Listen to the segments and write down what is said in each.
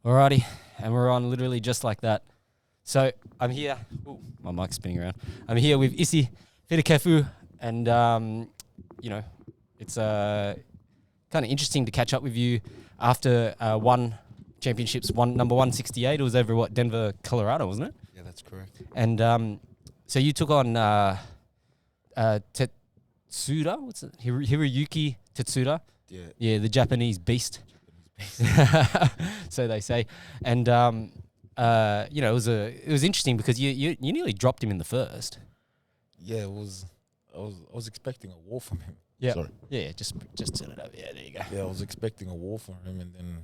Alrighty, and we're on literally just like that. So I'm here. Ooh, my mic's spinning around. I'm here with Isi Fitikefu, and it's kind of interesting to catch up with you after one championships, number 168. It was over Denver, Colorado, wasn't it? Yeah, that's correct. And so you took on Tetsuda. What's it? Hiroyuki Testuka. Yeah, the Japanese beast. So they say, and it was interesting because you nearly dropped him in the first. Yeah, it was. I was expecting a war from him. Yeah, Sorry. Yeah, just turn it over. Yeah, there you go. Yeah, I was expecting a war from him, and then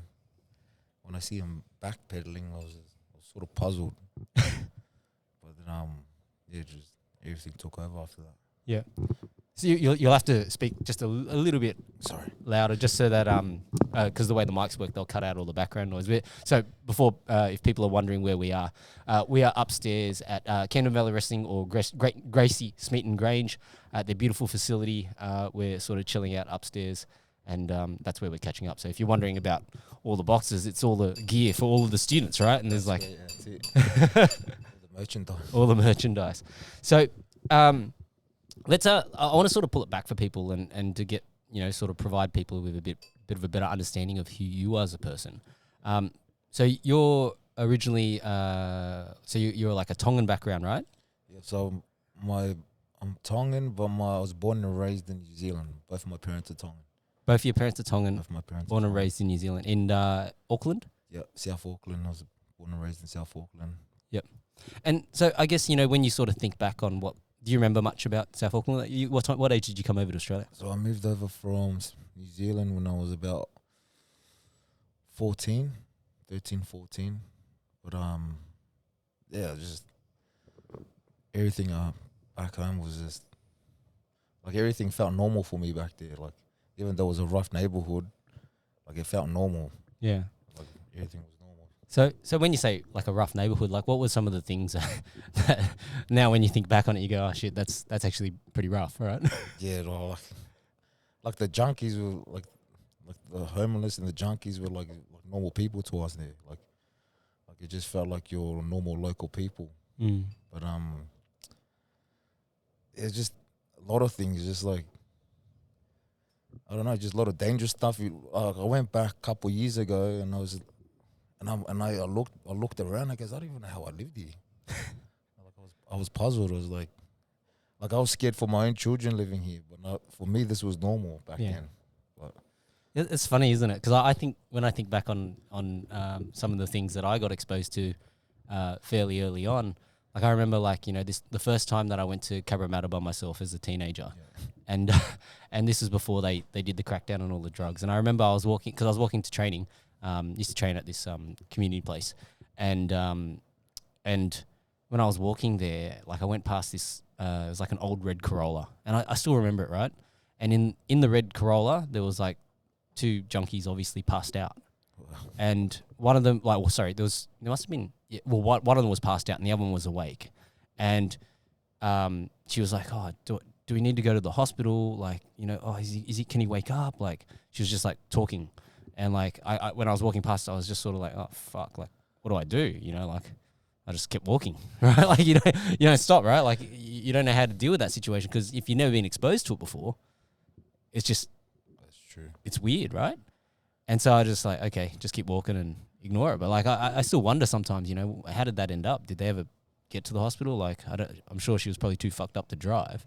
when I see him backpedaling, I was sort of puzzled. But then just everything took over after that. Yeah. So you'll have to speak just a little bit louder, just so that because the way the mics work, they'll cut out all the background noise. So before, if people are wondering where we are upstairs at Camden Valley Wrestling or Gracie Smeaton Grange at their beautiful facility. We're sort of chilling out upstairs, and that's where we're catching up. So if you're wondering about all the boxes, it's all the gear for all of the students, right? And there's that's it. all the merchandise. So. I want to sort of pull it back for people and to get, sort of provide people with a bit of a better understanding of who you are as a person. So you're originally, you're like a Tongan background, right? Yeah, so I'm Tongan, but I was born and raised in New Zealand. Both of my parents are Tongan. Both of your parents are Tongan. Both of my parents born and raised in New Zealand. In Auckland? Yeah, South Auckland. I was born and raised in South Auckland. Yep. And so I guess, when you sort of think back on do you remember much about South Auckland? What age did you come over to Australia? So I moved over from New Zealand when I was about 13, 14. But just everything back home was just like everything felt normal for me back there. Like even though it was a rough neighborhood, like it felt normal. Yeah. Like everything was normal. So when you say like a rough neighborhood, like what were some of the things that now when you think back on it, you go, oh shit, that's actually pretty rough, right? Yeah, like the junkies were like the homeless and the junkies were like normal people to us there. Like it just felt like your normal local people. Mm. But it's just a lot of things, just like I don't know, just a lot of dangerous stuff. I went back a couple of years ago and I looked around. I guess I don't even know how I lived here. I was puzzled. I was like I was scared for my own children living here, but for me this was normal back then. But it's funny, isn't it? Because I think when I think back on some of the things that I got exposed to fairly early on, like I remember the first time that I went to Cabramatta by myself as a teenager, and this is before they did the crackdown on all the drugs. And I remember I was walking to training. Used to train at this community place, and when I was walking there, like I went past this, it was like an old red Corolla, and I still remember it, right? And in the red Corolla, there was like two junkies obviously passed out, and one of them, one of them was passed out, and the other one was awake, and she was like, oh, do we need to go to the hospital? Like, can he wake up? Like, she was just like talking. And like I when I was walking past, I was just sort of like, oh fuck, like what do I do? I just kept walking, right? Like you don't stop, right? Like you don't know how to deal with that situation because if you've never been exposed to it before, it's just that's true. It's weird, right? And so I just like, okay, just keep walking and ignore it. But like I still wonder sometimes, how did that end up? Did they ever get to the hospital? Like I'm sure she was probably too fucked up to drive.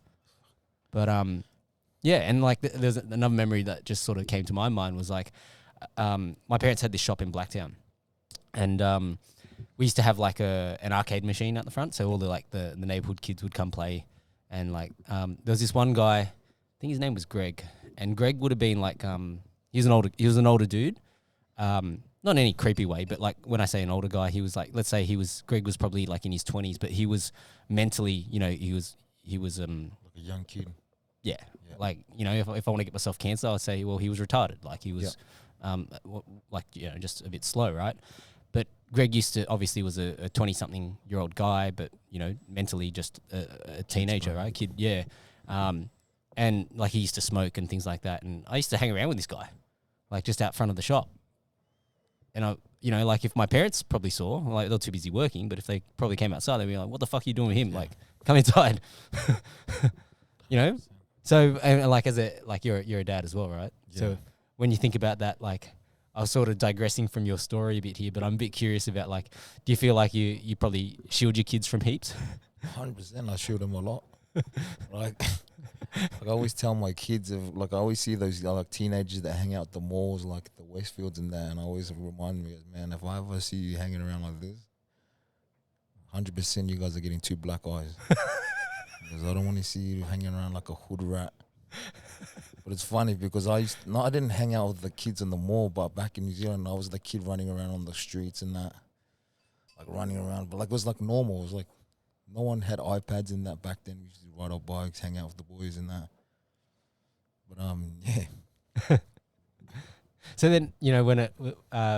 But yeah, and like there's another memory that just sort of came to my mind was like. My parents had this shop in Blacktown, and we used to have like an arcade machine at the front, so all the neighborhood kids would come play, and like there was this one guy, I think his name was Greg, and Greg would have been like he was an older dude, not in any creepy way, but like when I say an older guy, he was like, let's say Greg was probably like in his 20s, but he was mentally, he was like a young kid. Yeah. Like if I want to get myself cancer, I'd say, well, he was retarded, like he was. Yeah. Just a bit slow, right? But Greg obviously was a 20-something-year-old guy, but, mentally just a teenager, right? Kid, yeah. And, like, he used to smoke and things like that. And I used to hang around with this guy, like, just out front of the shop. and I, you know, like if my parents probably saw, like they're too busy working, but if they probably came outside, they'd be like, "What the fuck are you doing with him? Like, come inside." You know. So and like you're a dad as well, right? Yeah. So when you think about that, like I was sort of digressing from your story a bit here, but I'm a bit curious about like, do you feel like you probably shield your kids from heaps? 100%, I shield them a lot. Like I always tell my kids, I always see those like teenagers that hang out at the malls, like the Westfields and that, and I always remind me, man, if I ever see you hanging around like this, 100% you guys are getting 2 black eyes. Because I don't want to see you hanging around like a hood rat. But it's funny because I didn't hang out with the kids in the mall, but back in New Zealand, I was the kid running around on the streets and that, like running around. But like it was like normal. It was like no one had iPads in that back then. We used to ride our bikes, hang out with the boys and that. But yeah. So then, you know, when it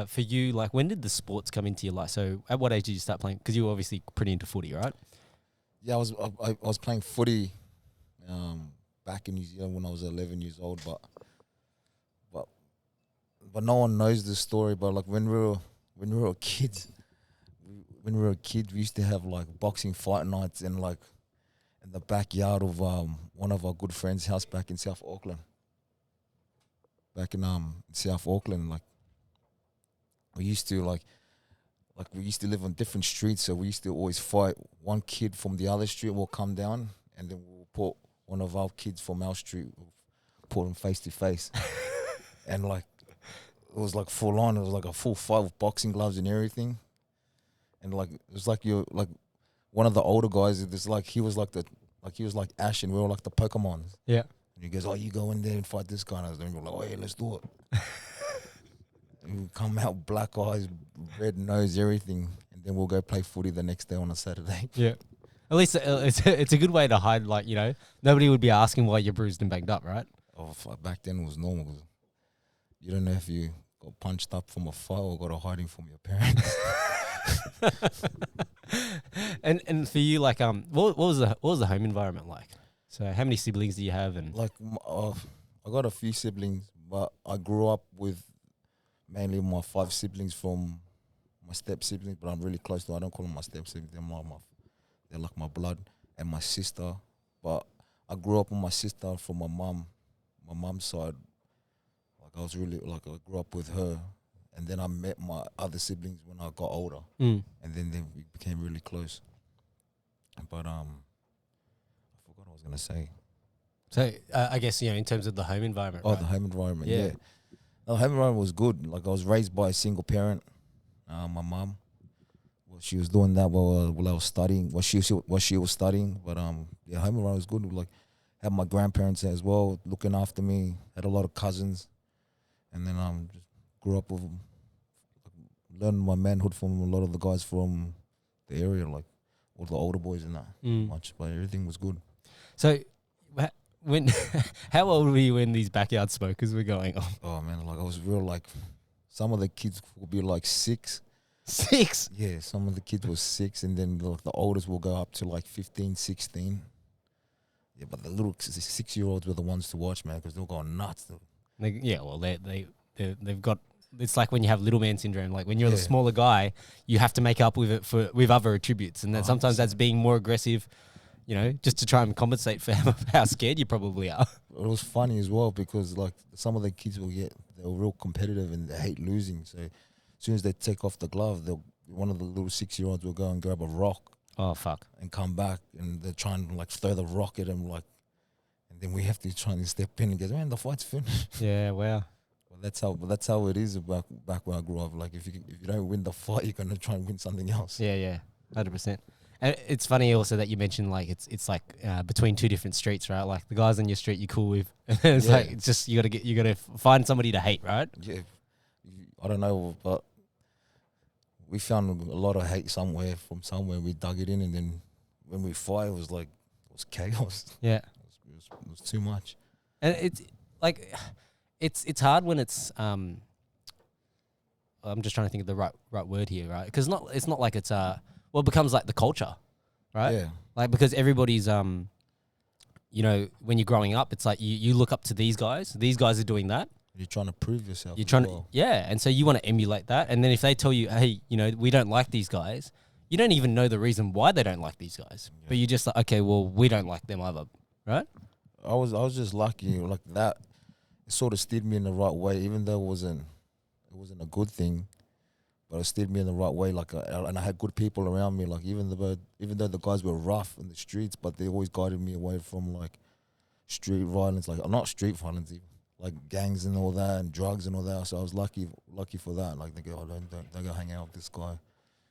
for you, like when did the sports come into your life? So at what age did you start playing? Because you were obviously pretty into footy, right? Yeah, I was playing footy back in New Zealand when I was 11 years old, but no one knows this story. But like when we were kids, we used to have like boxing fight nights in the backyard of one of our good friends' house back in South Auckland. Back in South Auckland, like we used to live on different streets, so we used to always fight. One kid from the other street will come down, and then we'll put one of our kids from our street, we'll put them face to face, and like it was like full on. It was like a full fight with boxing gloves and everything, and like it was like you're like one of the older guys. It's like he was like Ash, and we were like the Pokemons. Yeah. And he goes, "Oh, you go in there and fight this guy." And I was like, "Oh yeah, let's do it." And we'll come out black eyes, red nose, everything, and then we'll go play footy the next day on a Saturday. Yeah. At least it's a good way to hide, like, you know, nobody would be asking why you're bruised and banged up, right? Oh, back then it was normal. You don't know if you got punched up from a fight or got a hiding from your parents. And for you, like, what was the home environment like? So how many siblings do you have? And Like, I got a few siblings, but I grew up with mainly my 5 siblings from my step siblings, but I'm really close to. I don't call them my step siblings. They're like my blood, and my sister. But I grew up with my sister from my mom's side. Like I grew up with her, and then I met my other siblings when I got older, and then we became really close. But I forgot what I was gonna say. so I guess, you know, in terms of the home environment. Oh, right? the home environment, Yeah. yeah. The home environment was good. Like I was raised by a single parent. My mom, well, she was doing that while I was studying. While she was studying, but yeah, home environment was good. Like had my grandparents as well looking after me. Had a lot of cousins, and then just grew up with learning my manhood from a lot of the guys from the area, like all the older boys and that. Much, but everything was good. So when how old were you when these backyard smokers were going on? Oh man, like I was real like. Some of the kids will be like 6. 6? Yeah, some of the kids were 6, and then the oldest will go up to like 15, 16. Yeah, but the little 6-year-olds were the ones to watch, man, because they were going nuts. They've got. It's like when you have little man syndrome. Like when you're the smaller guy, you have to make up with it with other attributes, and then sometimes that's being more aggressive. You know, just to try and compensate for how scared you probably are. It was funny as well because like some of the kids they were real competitive and they hate losing. So as soon as they take off the glove, one of the little 6-year-olds will go and grab a rock. Oh fuck! And come back, and they're trying to like throw the rock at him, like, and then we have to try and step in and go, man, the fight's finished. Yeah, wow. Well, that's how it is back when I grew up. Like if you don't win the fight, you're gonna try and win something else. Yeah, 100%. And it's funny also that you mentioned like it's like between 2 different streets, right? Like the guys on your street you're cool with, and it's like it's just you gotta find somebody to hate, right? Yeah, I don't know, but we found a lot of hate somewhere from somewhere. We dug it in, and then when we fight, it was chaos. Yeah, it was too much. And it's like it's hard when it's I'm just trying to think of the right word here, right? Because it's not like it's it becomes like the culture, right? Yeah. Like because everybody's you know, when you're growing up, it's like you look up to these guys. These guys are doing that. You're trying to prove yourself. You're trying to, yeah. And so you want to emulate that. And then if they tell you, hey, you know, we don't like these guys, you don't even know the reason why they don't like these guys. Yeah. But you just like, okay, well, we don't like them either, right? I was just lucky like that. It sort of steered me in the right way, even though it wasn't a good thing, but it steered me in the right way. Like, and I had good people around me. Like, even though the guys were rough in the streets, but they always guided me away from like street violence, like not street violence, even like gangs and all that, and drugs and all that. So I was lucky for that. Like, they go, oh, don't go hang out with this guy.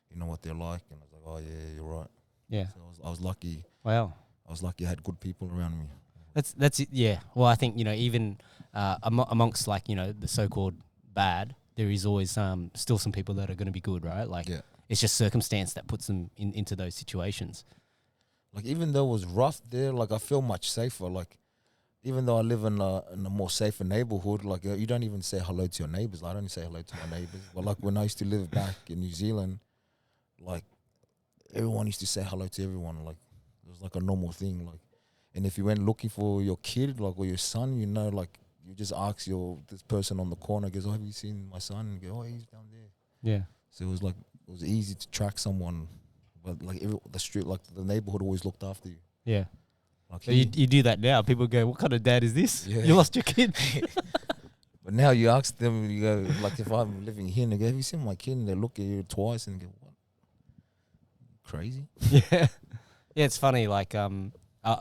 You know what they're like. And I was like, oh yeah, you're right. Yeah. So I was lucky. Wow. I was lucky I had good people around me. That's it. Yeah. Well, I think, you know, even amongst like, you know, the so-called bad, there is always still some people that are going to be good, right? Like, it's just circumstance that puts them into those situations. Like, even though it was rough there, like, I feel much safer. Like, even though I live in a more safer neighborhood, like, you don't even say hello to your neighbors. Like, I don't say hello to my neighbors. But like, when I used to live back in New Zealand, like, everyone used to say hello to everyone. Like, it was like a normal thing. Like, and if you went looking for your kid, like, or your son, you know, like, you just ask this person on the corner, goes, oh, have you seen my son? And you go, oh, he's down there. Yeah. So it was like, it was easy to track someone, but like the street, like the neighborhood always looked after you. Yeah. Like, so you do that now. People go, what kind of dad is this? Yeah. You lost your kid. But now you ask them, you go, like, if I'm living here, and they go, have you seen my kid? And they look at you twice and go, what? Crazy? Yeah. Yeah, it's funny. Like,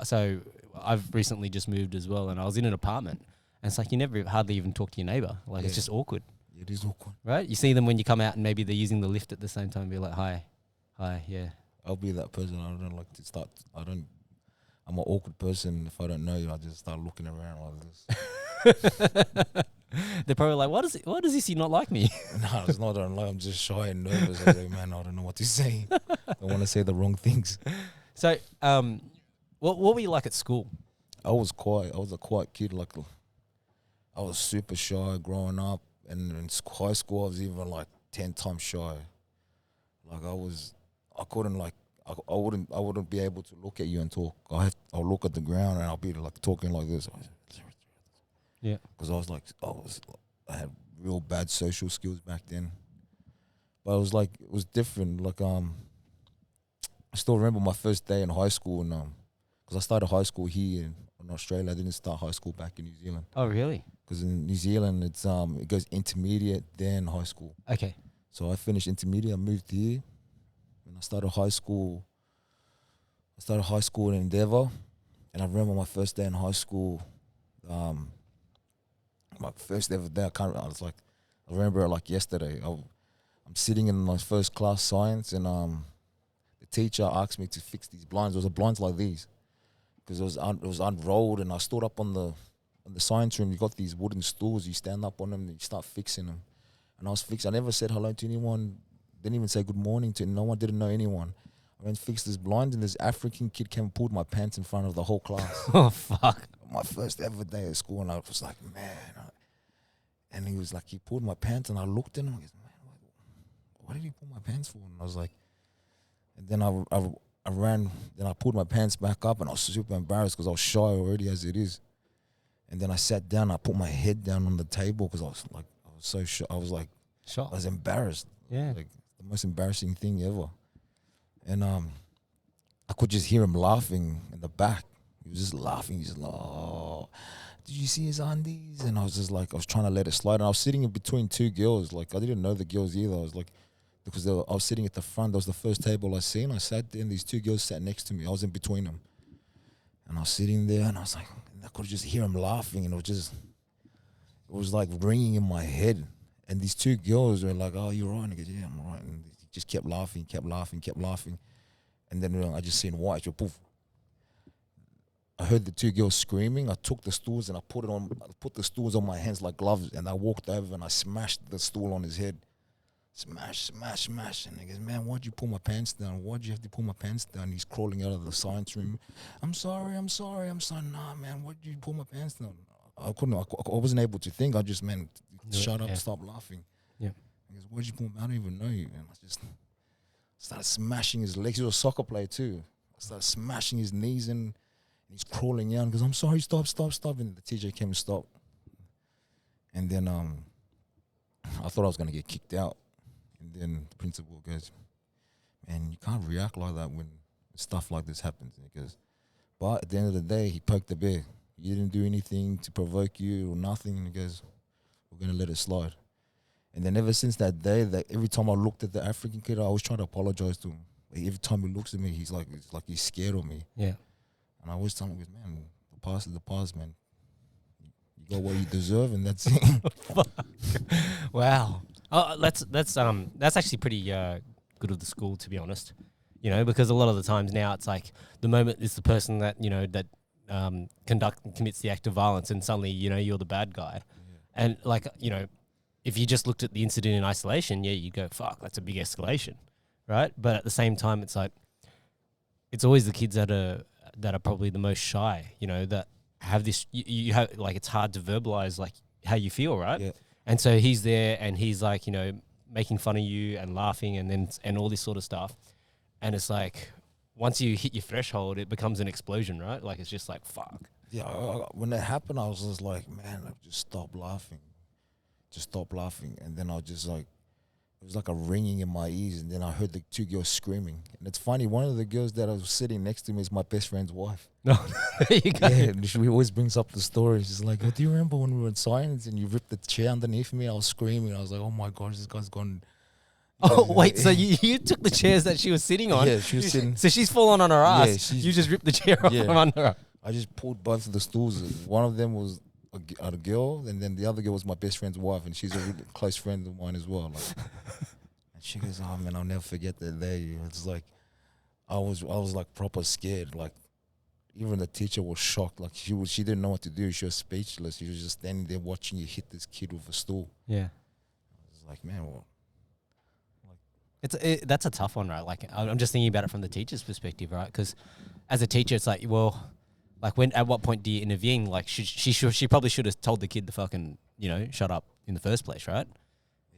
so I've recently just moved as well, and I was in an apartment. And it's like you never hardly even talk to your neighbor. Like, it's just awkward. It is awkward. Right? You see them when you come out and maybe they're using the lift at the same time. Be like, hi, yeah. I'll be that person. I don't like to start. I'm an awkward person. If I don't know you, I just start looking around like this. They're probably like, what does Isi not like me? No, it's not. I'm just shy and nervous. I was like, man, I don't know what to say. I want to say the wrong things. So, what were you like at school? I was quiet. I was a quiet kid. Like, I was super shy growing up, and in high school I was even like 10 times shy. Like, I wouldn't be able to look at you and talk. I'll look at the ground and I'll be like talking like this. Yeah, because I had real bad social skills back then. But it was different. Like, I still remember my first day in high school, and because I started high school here in Australia. I didn't start high school back in New Zealand. Oh, really? Because in New Zealand, it goes intermediate, then high school. Okay. So I finished intermediate, I moved here, and I started high school. In Endeavour, and I remember my first day in high school. My first ever day, I remember it like yesterday. I'm sitting in my first class science, and the teacher asked me to fix these blinds. There was blinds like these, because it was unrolled, and I stood up on the science room. You got these wooden stools, you stand up on them and you start fixing them. And I was fixing. I never said hello to anyone, didn't even say good morning to no one, didn't know anyone. I went to fix this blind, and this African kid came and pulled my pants in front of the whole class. Oh, fuck. My first ever day at school, and I was like, man. And he was like, he pulled my pants, and I looked at him, and I was like, man, what did he pull my pants for? And I was like, and then I ran, then I pulled my pants back up, and I was super embarrassed because I was shy already as it is. And then I sat down, I put my head down on the table because I was so shy. I was like, shocked. I was embarrassed. Yeah. Like, the most embarrassing thing ever. And I could just hear him laughing in the back. He was just laughing. He's like, oh, did you see his undies? And I was just like, I was trying to let it slide. And I was sitting in between two girls. Like, I didn't know the girls either. I was like, because I was sitting at the front. That was the first table I seen. I sat there, and these two girls sat next to me. I was in between them. And I was sitting there, and I was like, I could just hear him laughing. And it was like ringing in my head. And these two girls were like, oh, you're right. And I go, yeah, I'm right. And he just kept laughing. And then I just seen white, poof. I heard the two girls screaming. I took the stools and I put the stools on my hands like gloves, and I walked over and I smashed the stool on his head. Smash. And he goes, man, why'd you pull my pants down? Why'd you have to pull my pants down? He's crawling out of the science room. I'm sorry. Nah, man, why'd you pull my pants down? I wasn't able to think. I just, man, shut up, stop laughing. Yeah. He goes, why'd you pull I don't even know you. And I just started smashing his legs. He was a soccer player too. I started smashing his knees, and he's crawling out and goes, I'm sorry, stop. And the teacher came and stopped. And then I thought I was gonna get kicked out. And then the principal goes, "Man, you can't react like that when stuff like this happens." He goes, "But at the end of the day, he poked the bear. You didn't do anything to provoke you or nothing." And he goes, "We're gonna let it slide." And then ever since that day, that every time I looked at the African kid, I was trying to apologize to him. Like every time he looks at me, it's like he's scared of me. Yeah. And I always tell him, "Man, the past is the past, man. You got what you deserve, and that's it." Wow. Oh, that's actually pretty good of the school, to be honest. You know, because a lot of the times now it's like the moment it's the person that that commits the act of violence, and suddenly you're the bad guy, and like if you just looked at the incident in isolation, yeah, you go, fuck, that's a big escalation, right? But at the same time, it's like it's always the kids that are probably the most shy, that have this. You have like it's hard to verbalize like how you feel, right? Yeah. And so he's there, and he's like making fun of you and laughing, and all this sort of stuff, and it's like once you hit your threshold, it becomes an explosion, right? Like it's just like fuck. Yeah, when that happened, I was just like, man, just stop laughing. Just stop laughing. And then I was just like, it was like a ringing in my ears. And then I heard the two girls screaming. And it's funny, one of the girls that was sitting next to me is my best friend's wife. No, there you go. Yeah, and she always brings up the story. She's like, "Oh, do you remember when we were in science and you ripped the chair underneath me?" I was screaming. I was like, "Oh my gosh, this guy's gone." Oh, wait, so you took the chairs that she was sitting on? Yeah, she was sitting. So she's fallen on her ass. Yeah, you just ripped the chair off from under her. I just pulled both of the stools. One of them was a girl, and then the other girl was my best friend's wife, and she's a really close friend of mine as well. Like, and she goes, "Oh man, I'll never forget that day." It's like I was like proper scared. Like even the teacher was shocked. Like she didn't know what to do. She was speechless. She was just standing there watching you hit this kid with a stool. Yeah, it's like, man, well, that's a tough one, right? Like I'm just thinking about it from the teacher's perspective, right? Because as a teacher, it's like, well, like at what point do you intervene? Like she probably should have told the kid to fucking shut up in the first place, right?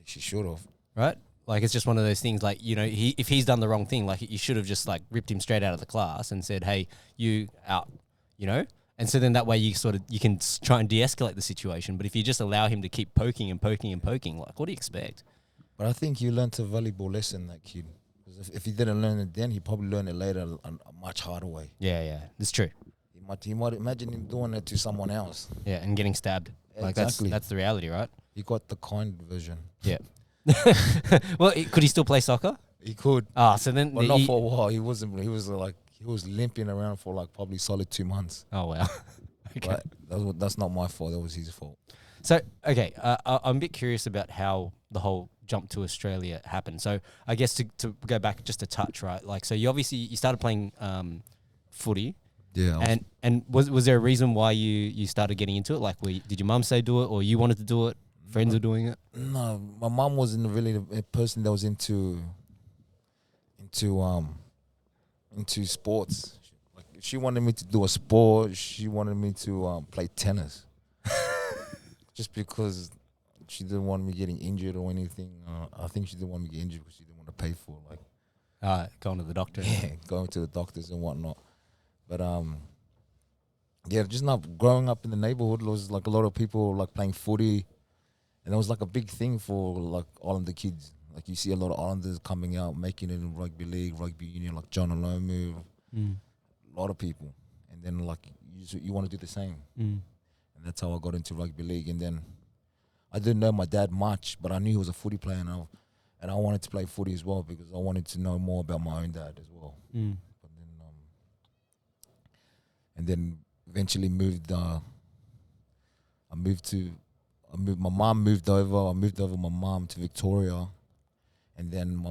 She should have, right? Like it's just one of those things. Like if he's done the wrong thing, like you should have just like ripped him straight out of the class and said, "Hey, you out," And so then that way you can try and de-escalate the situation. But if you just allow him to keep poking and poking and poking, like what do you expect? But I think you learned a valuable lesson, that kid. Because if he didn't learn it then, he probably learned it later a much harder way. Yeah, that's true. He might imagine him doing it to someone else. Yeah, and getting stabbed. Like exactly. That's the reality, right? He got the kind version. Yeah. Well, could he still play soccer? He could. So then, but not for a while. He wasn't. He was limping around for like probably solid 2 months. Oh wow. Okay. But that's not my fault. That was his fault. So okay, I'm a bit curious about how the whole jump to Australia happened. So I guess to go back just a touch, right? Like, so you started playing footy. Yeah. And was there a reason why you started getting into it? Like, did your mum say do it, or you wanted to do it? Friends were doing it? No, my mum wasn't really a person that was into sports. Like, if she wanted me to do a sport, she wanted me to play tennis. Just because she didn't want me getting injured or anything. I think she didn't want me to get injured because she didn't want to pay for it. Like, going to the doctor. Yeah, going to the doctors and whatnot. But yeah, just not growing up in the neighborhood. There was like a lot of people like playing footy, and it was like a big thing for like Islander kids. Like you see a lot of Islanders coming out, making it in rugby league, rugby union, like John Alomu, a lot of people. And then like you want to do the same. And that's how I got into rugby league. And then I didn't know my dad much, but I knew he was a footy player, and I wanted to play footy as well because I wanted to know more about my own dad as well. But then, and then eventually my mom moved over. I moved over my mom to Victoria, and then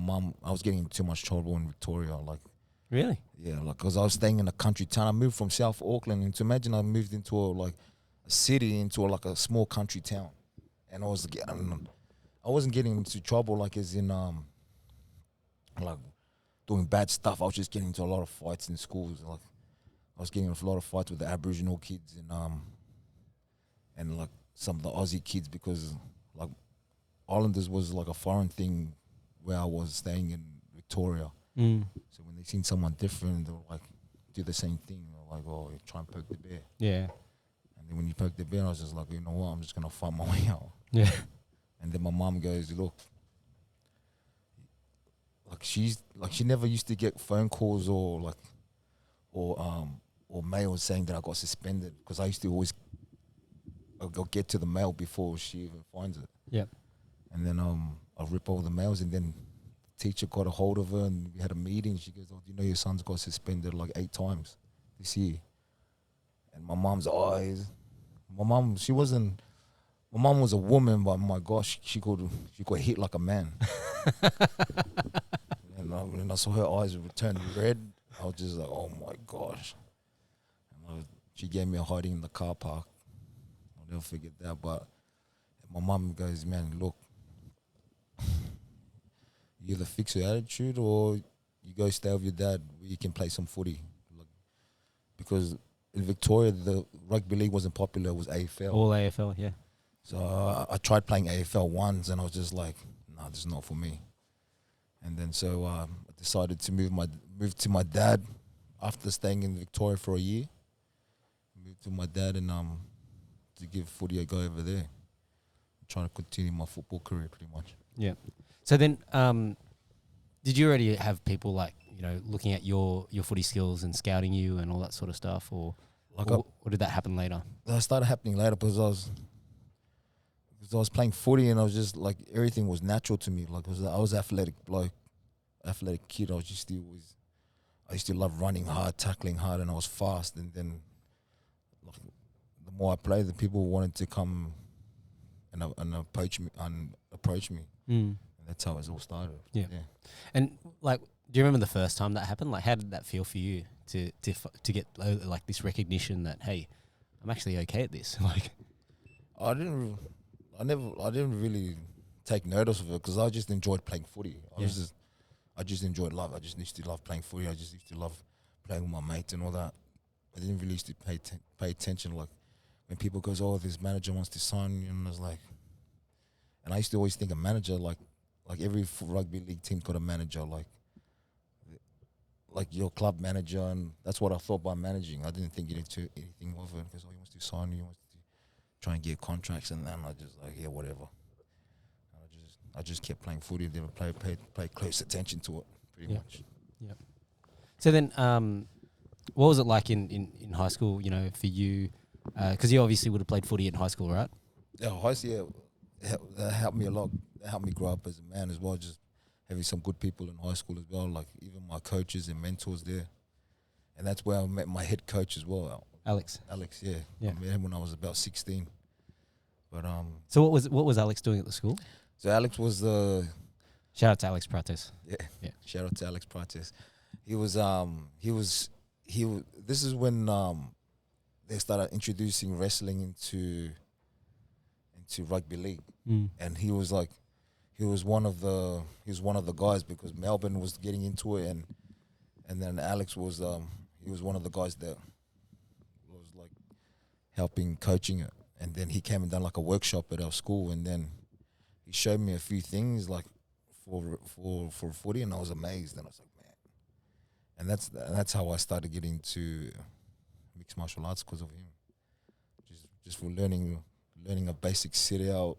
I was getting in too much trouble in Victoria. Like, really? Yeah, like because I was staying in a country town. I moved from South Auckland, and to imagine I moved into a city, into a small country town, and I wasn't getting into trouble like as in like doing bad stuff. I was just getting into a lot of fights in schools. Like I was getting into a lot of fights with the Aboriginal kids and like some of the Aussie kids, because like Islanders was like a foreign thing where I was staying in Victoria. So when they seen someone different, they were like do the same thing. They were like, "Oh, try and poke the bear." Yeah. And then when you poked the bear, I was just like, you know what, I'm just gonna fight my way out. Yeah. And then my mom goes, look, like she never used to get phone calls or mail saying that I got suspended, because I used to always I'll get to the mail before she even finds it. Yeah. And then I'll rip all the mails, and then the teacher got a hold of her and we had a meeting. She goes, oh, do you know your son's got suspended like 8 times this year? And my mom's eyes, my mom was a woman, but my gosh, she got hit like a man. And when I saw her eyes turn red, I was just like, oh my gosh. And she gave me a hiding in the car park. I'll never forget that. But my mom goes, man, look, you either fix your attitude or you go stay with your dad where you can play some footy. Like, because in Victoria, the rugby league wasn't popular, it was AFL. All AFL, yeah. So I tried playing AFL once and I was just like, nah, this is not for me. And then so I decided to move to my dad after staying in Victoria for a year. Moved to my dad and to give footy a go over there. I'm trying to continue my football career pretty much. Yeah. So then, did you already have people like, you know, looking at your footy skills and scouting you and all that sort of stuff, or did that happen later? That started happening later because I was playing footy and I was just like, everything was natural to me. Like I was athletic bloke, athletic kid. I used to love running hard, tackling hard, and I was fast. And then like, the more I played, the people wanted to come and approach me. And that's how it all started. Yeah. And like, do you remember the first time that happened? Like, how did that feel for you to get like this recognition that, hey, I'm actually okay at this? Like, I didn't really take notice of it because I just enjoyed playing footy. I just enjoyed life. I just used to love playing footy. I just used to love playing with my mates and all that. I didn't really used to pay attention. Like when people goes, oh, this manager wants to sign you, and I was like, and I used to always think a manager like every rugby league team got a manager like your club manager, and that's what I thought by managing. I didn't think anything of it because he wants to sign you, he wants to try and get contracts, and then I just like, yeah, whatever. I just kept playing footy, never pay close attention to it, pretty much. Yeah. So then, what was it like in high school? You know, for you, because you obviously would have played footy in high school, right? Yeah, high school. Yeah, that helped me a lot. That helped me grow up as a man as well. Just having some good people in high school as well, like even my coaches and mentors there. And that's where I met my head coach as well, Alex, yeah. I met him when I was about 16. But so what was Alex doing at the school? So Alex was shout out to Alex Prates. Yeah. Shout out to Alex Prates. This is when they started introducing wrestling into rugby league, and he was one of the guys because Melbourne was getting into it, and then Alex was he was one of the guys that was like helping coaching it, and then he came and done like a workshop at our school, and then he showed me a few things like for footy, and I was amazed, and I was like, man, and that's how I started getting into mixed martial arts because of him, just for learning a basic sit out,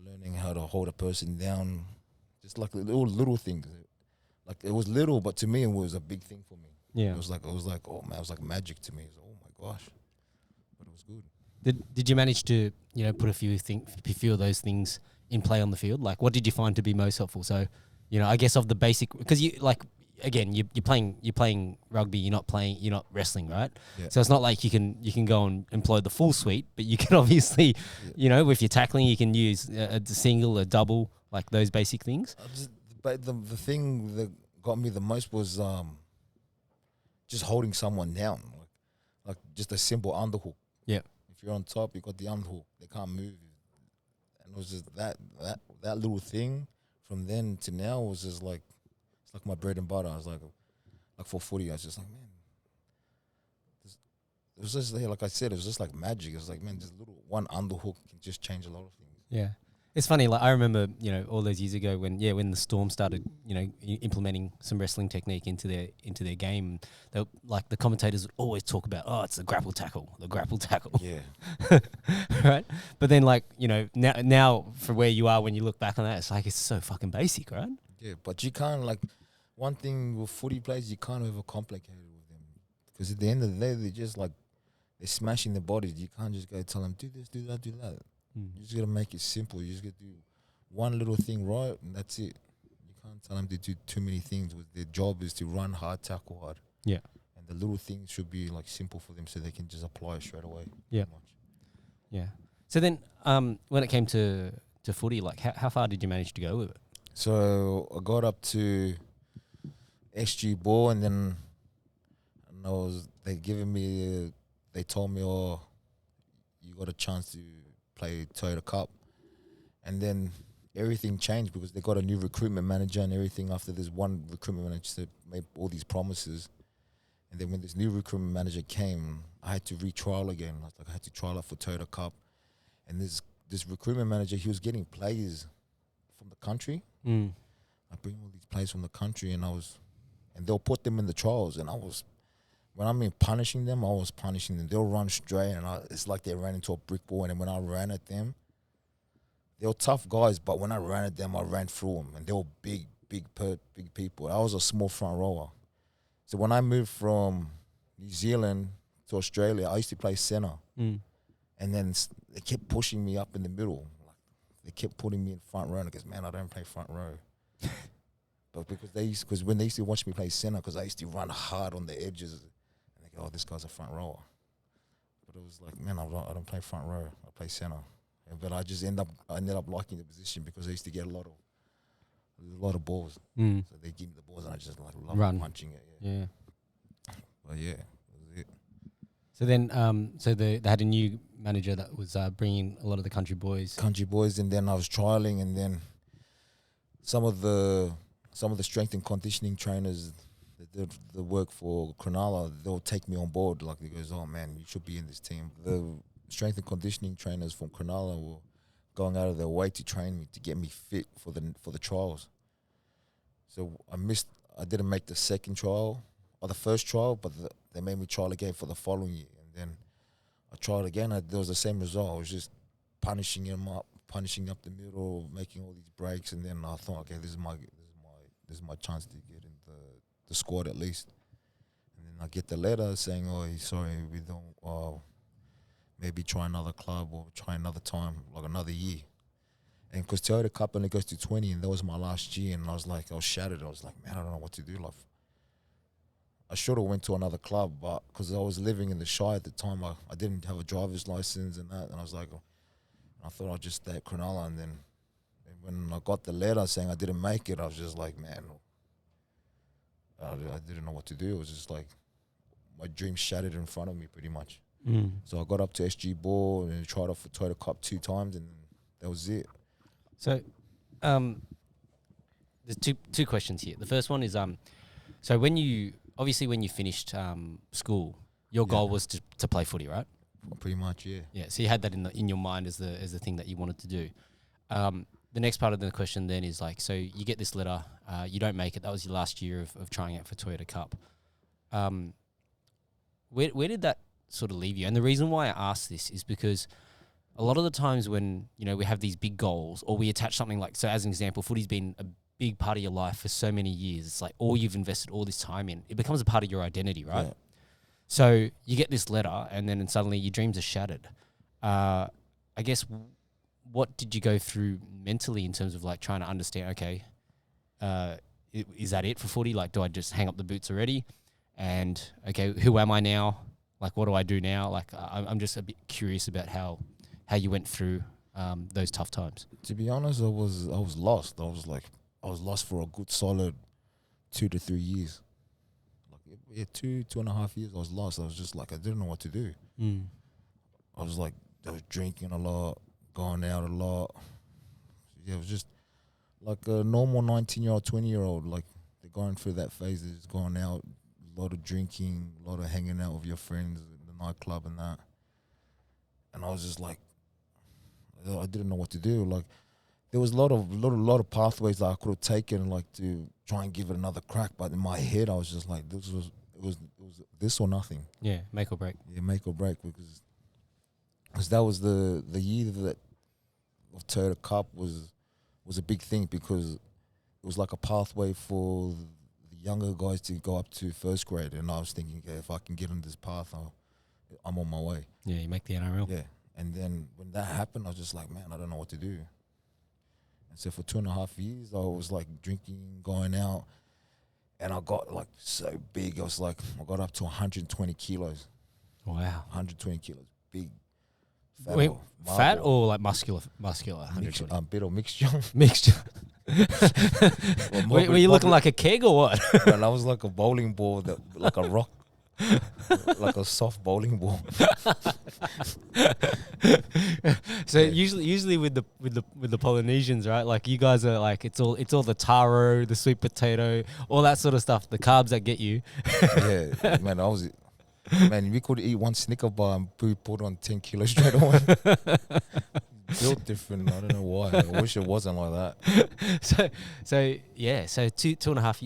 learning how to hold a person down, just like little things. Like it was little, but to me it was a big thing for me. Yeah, it was like oh man, it was like magic to me. It was, oh my gosh, but it was good. Did you manage to put a few of those things in play on the field? Like, what did you find to be most helpful? So, I guess of the basic, because you like. Again, you're playing rugby. You're not wrestling, right? Yeah. So it's not like you can go and employ the full suite, but you can obviously, if you're tackling, you can use a single, a double, like those basic things. But the thing that got me the most was just holding someone down, like just a simple underhook. Yeah. If you're on top, you got the underhook. They can't move, and it was just that little thing. From then to now was just like. It's like my bread and butter. I was like for footy, I was just like, man, it was just like I said, it was just like magic. It was like, man, this little one underhook can just change a lot of things. Yeah, It's funny, like I remember, all those years ago when the Storm started, implementing some wrestling technique into their game. They, like the commentators would always talk about, oh, it's the grapple tackle. Yeah. Right? But then, like, now for where you are when you look back on that, it's like it's so fucking basic, right? Yeah, but you can't, like, one thing with footy players, you can't overcomplicate it with them. Because at the end of the day, they're just like, they're smashing their bodies. You can't just go tell them, do this, do that, do that. You just got to make it simple. You just got to do one little thing right, and that's it. You can't tell them to do too many things. Their job is to run hard, tackle hard. Yeah. And the little things should be, like, simple for them so they can just apply it straight away. Yeah. Yeah. So then when it came to footy, like how far did you manage to go with it? So I got up to SG ball, and then they told me, oh, you got a chance to play Toyota Cup. And then everything changed because they got a new recruitment manager and everything. After this one recruitment manager that made all these promises, and then when this new recruitment manager came, I had to retrial again. I had to trial out for Toyota Cup. And this recruitment manager, he was getting players from the country. I bring all these players from the country, and they'll put them in the trials, and when I mean punishing them, I was punishing them. They'll run straight, and it's like they ran into a brick wall. And when I ran at them, they were tough guys, but when I ran at them, I ran through them, and they were big people. I was a small front rower. So when I moved from New Zealand to Australia, I used to play centre, and then they kept pushing me up in the middle. Like, they kept putting me in front row, because, man, I don't play front row. But because when they used to watch me play centre, because I used to run hard on the edges, and they go, oh, this guy's a front rower. But it was like, man, I don't play front row. I play centre. But I just ended up liking the position because I used to get a lot of balls. So they give me the balls, and I just like love punching it. Yeah. But yeah, that was it. So then, they had a new manager that was bringing a lot of the country boys. And then I was trialing, and then some of the strength and conditioning trainers that did the work for Cronulla, they'll take me on board. Like, they goes, oh man, you should be in this team. The strength and conditioning trainers from Cronulla were going out of their way to train me, to get me fit for the trials. So I didn't make the second trial or the first trial, but they made me trial again for the following year. And then I tried again. There was the same result. I was just punishing him up, punishing up the middle, making all these breaks. And then I thought, okay, this is my chance to get in the squad at least. And then I get the letter saying, oh, sorry, we don't, maybe try another club or try another time, like another year. And because Toyota Cup only goes to 20, and that was my last year, and I was shattered. I was like, man, I don't know what to do. Like, I should have went to another club, but because I was living in the Shire at the time, I didn't have a driver's license and that, and I was like, I thought I'd just stay at Cronulla. And then when I got the letter saying I didn't make it, I was just like, man, I didn't know what to do. It was just like my dream shattered in front of me pretty much. So I got up to SG Ball and tried out for Toyota Cup 2 times, and that was it. So there's two questions here. The first one is so when you finished school, your goal was to play footy, right? Pretty much, yeah. Yeah. So you had that in your mind as the thing that you wanted to do. The next part of the question then is like, so you get this letter, you don't make it. That was your last year of trying out for Toyota Cup. Where did that sort of leave you? And the reason why I ask this is because a lot of the times when, we have these big goals, or we attach something like, so as an example, footy's been a big part of your life for so many years. It's like all you've invested all this time in. It becomes a part of your identity, right? Yeah. So you get this letter, and then suddenly your dreams are shattered. I guess, what did you go through mentally in terms of like trying to understand, okay, is that it for footy? Like, do I just hang up the boots already? And, okay, who am I now? Like, what do I do now? Like, I'm just a bit curious about how you went through those tough times. To be honest, I was lost. I was lost for a good solid 2 to 3 years. Like, 2.5 years, I was lost. I was just like, I didn't know what to do. I was drinking a lot, going out a lot. Yeah, it was just like a normal 19-year-old, 20-year-old. Like, they're going through that phase. They're just going out, a lot of drinking, a lot of hanging out with your friends in the nightclub and that. And I was just like, I didn't know what to do. Like, there was a lot of pathways that I could have taken, like to try and give it another crack. But in my head, I was just like, it was this or nothing. Yeah, make or break. Yeah, make or break, because that was the year that of Toyota Cup was a big thing, because it was like a pathway for the younger guys to go up to first grade, and I was thinking, okay, if I can get on this path, I'm on my way. Yeah, you make the NRL. Yeah, and then when that happened, I was just like, man, I don't know what to do. And so for 2.5 years, I was like drinking, going out, and I got like so big. I got up to 120 kilos. Wow. 120 kilos, big. Wait, fat or like muscular? Muscular. Bit of mixture. Mixture. Well, were you looking like a keg or what? Man, I was like a bowling ball, like a rock, like a soft bowling ball. So usually with the Polynesians, right? Like you guys are like it's all the taro, the sweet potato, all that sort of stuff. The carbs that get you. Yeah, man, we could eat one Snicker bar and we put on 10 kilos straight away. Built different. I don't know why. I wish it wasn't like that. So two and a half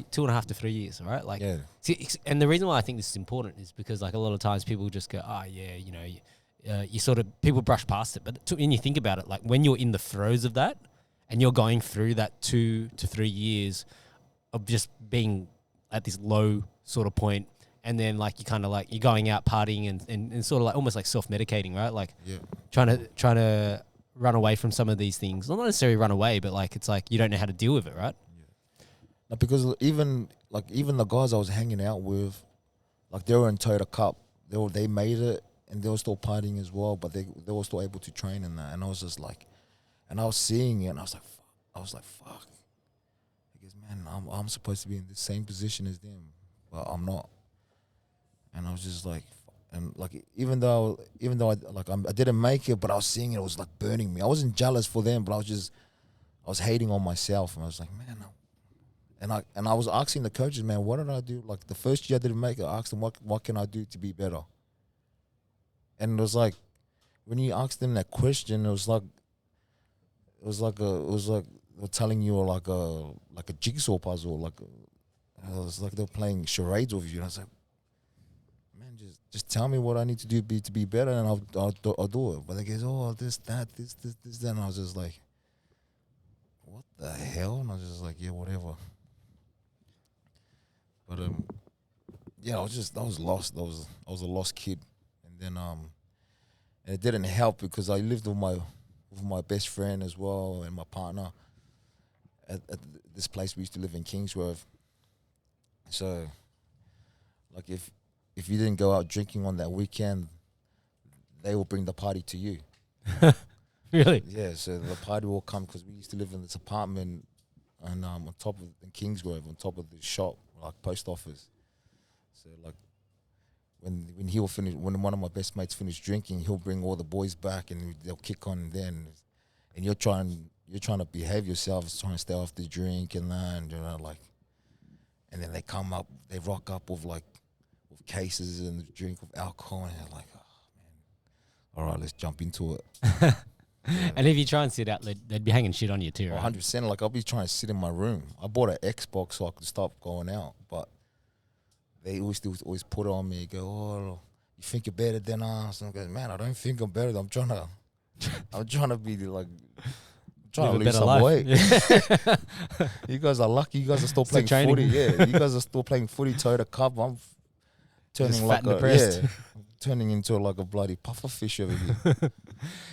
to 3 years, right? Like, yeah. See, and the reason why I think this is important is because like a lot of times people just go, you sort of, people brush past it. But when you think about it, like when you're in the throes of that and you're going through that 2 to 3 years of just being at this low sort of point, and then like you kind of like you're going out partying and sort of like almost like self-medicating, right? Like trying to run away from some of these things. Not necessarily run away, but like it's like you don't know how to deal with it, right? Yeah. No, because even the guys I was hanging out with, like they were in Toyota Cup. They made it and they were still partying as well, but they were still able to train in that. And I was just like, and I was seeing it and I was like, fuck. I guess, man, I'm supposed to be in the same position as them, but I'm not. And I was just like, and like even though I didn't make it, but I was seeing it was like burning me. I wasn't jealous for them, but I was hating on myself, and I was like, man. And I was asking the coaches, man, what did I do? Like the first year I didn't make it, I asked them what can I do to be better. And it was like when you asked them that question, it was like they were telling you like a jigsaw puzzle, it was like they were playing charades with you. And I was like, just tell me what I need to do to be better, and I'll do it. But they goes, oh, this, that. And I was just like, what the hell? And I was just like, yeah, whatever. But I was lost. I was a lost kid, and then and it didn't help because I lived with my best friend as well and my partner at this place we used to live in, Kingsworth. So, like if you didn't go out drinking on that weekend, they will bring the party to you. Really? Yeah, so the party will come because we used to live in this apartment and on top of in Kingsgrove, on top of the shop, like post office. So like when he'll finish, when one of my best mates finished drinking, he'll bring all the boys back and they'll kick on then. And you're trying to behave yourself, trying to stay off the drink and that, and and then they rock up with cases and drink of alcohol, and you're like, oh man, all right, let's jump into it. Yeah. And if you try and sit out, they'd be hanging shit on you too, right? 100%. Like I'll be trying to sit in my room. I bought an Xbox so I could stop going out, but they always put it on me. Go, oh, you think you're better than us? And I go, man, I don't think I'm better. I'm trying to be like. Trying to lose some weight. Yeah. You guys are lucky. You guys are still playing footy. Yeah, you guys are still playing footy. Toyota Cup. I'm turning into like a bloody puffer fish over here.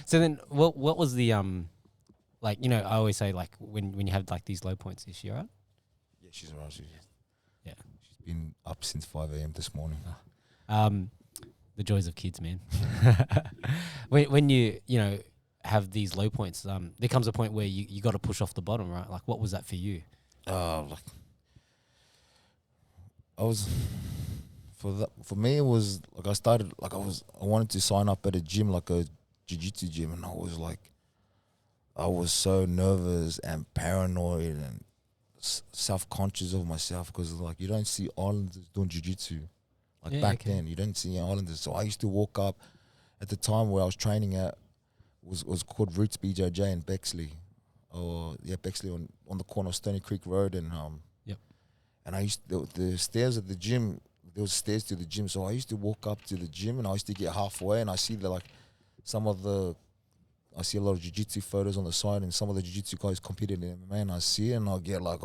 So then, what was the like? You know, I always say like when you have like these low points. Is she alright? Yeah, she's alright. She's been up since 5 a.m. this morning. The joys of kids, man. when you have these low points, there comes a point where you got to push off the bottom, right? Like, what was that for you? For me, it was like I wanted to sign up at a gym, like a Jiu Jitsu gym, and I was so nervous and paranoid and self-conscious of myself because like you don't see Islanders doing Jiu Jitsu back then. You don't see Islanders, so I used to walk up at the time where I was training at was called Roots BJJ in Bexley. Bexley on the corner of Stony Creek Road and Yep. And I used the stairs at the gym. There was stairs to the gym, so I used to walk up to the gym and I used to get halfway and I see I see a lot of jiu-jitsu photos on the side and some of the jiu-jitsu guys competed in MMA and I see it and I'll get like,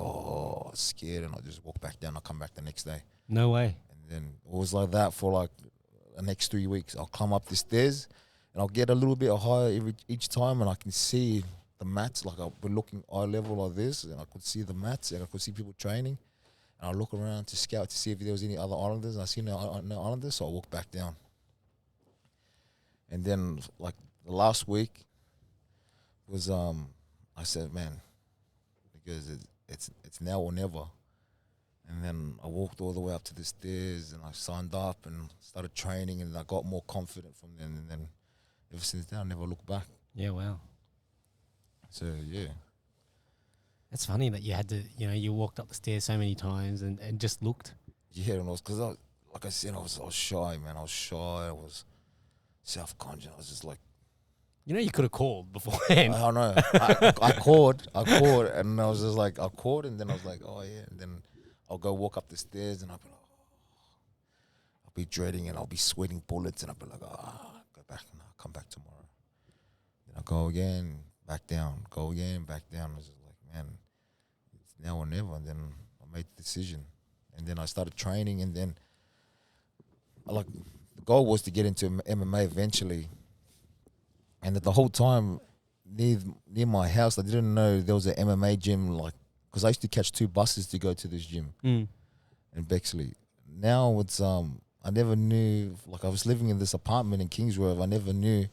scared and I'll just walk back down. I'll come back the next day. No way. And then it was like that for like the next 3 weeks. I'll climb up the stairs and I'll get a little bit higher each time and I can see the mats. Like I'll be looking eye level like this and I could see the mats and I could see people training. And I'll look around to scout to see if there was any other islanders. And I see no islanders, so I walk back down. And then like the last week was I said, man, because it's now or never. And then I walked all the way up to the stairs and I signed up and started training and I got more confident from then. And then ever since then, I never looked back. Yeah, wow. So, yeah. It's funny that you had to, you walked up the stairs so many times and just looked. Yeah, and because like I said, I was shy, man. I was shy. I was self-conscious. I was just like, you could have called beforehand. I don't know. I called, and I was just like, I called, and then I was like, oh yeah, and then I'll go walk up the stairs, and I'll be dreading, and I'll be sweating bullets, and I'll be like, go back, and I'll come back tomorrow. Then I'll go again, back down, go again, back down. I was just like, man, it's now or never. And then I made the decision, and then I started training, and then the goal was to get into MMA eventually. And the whole time, near my house, I didn't know there was an MMA gym, because I used to catch 2 buses to go to this gym in Bexley. Now it's I never knew, I was living in this apartment in Kingsgrove. I never knew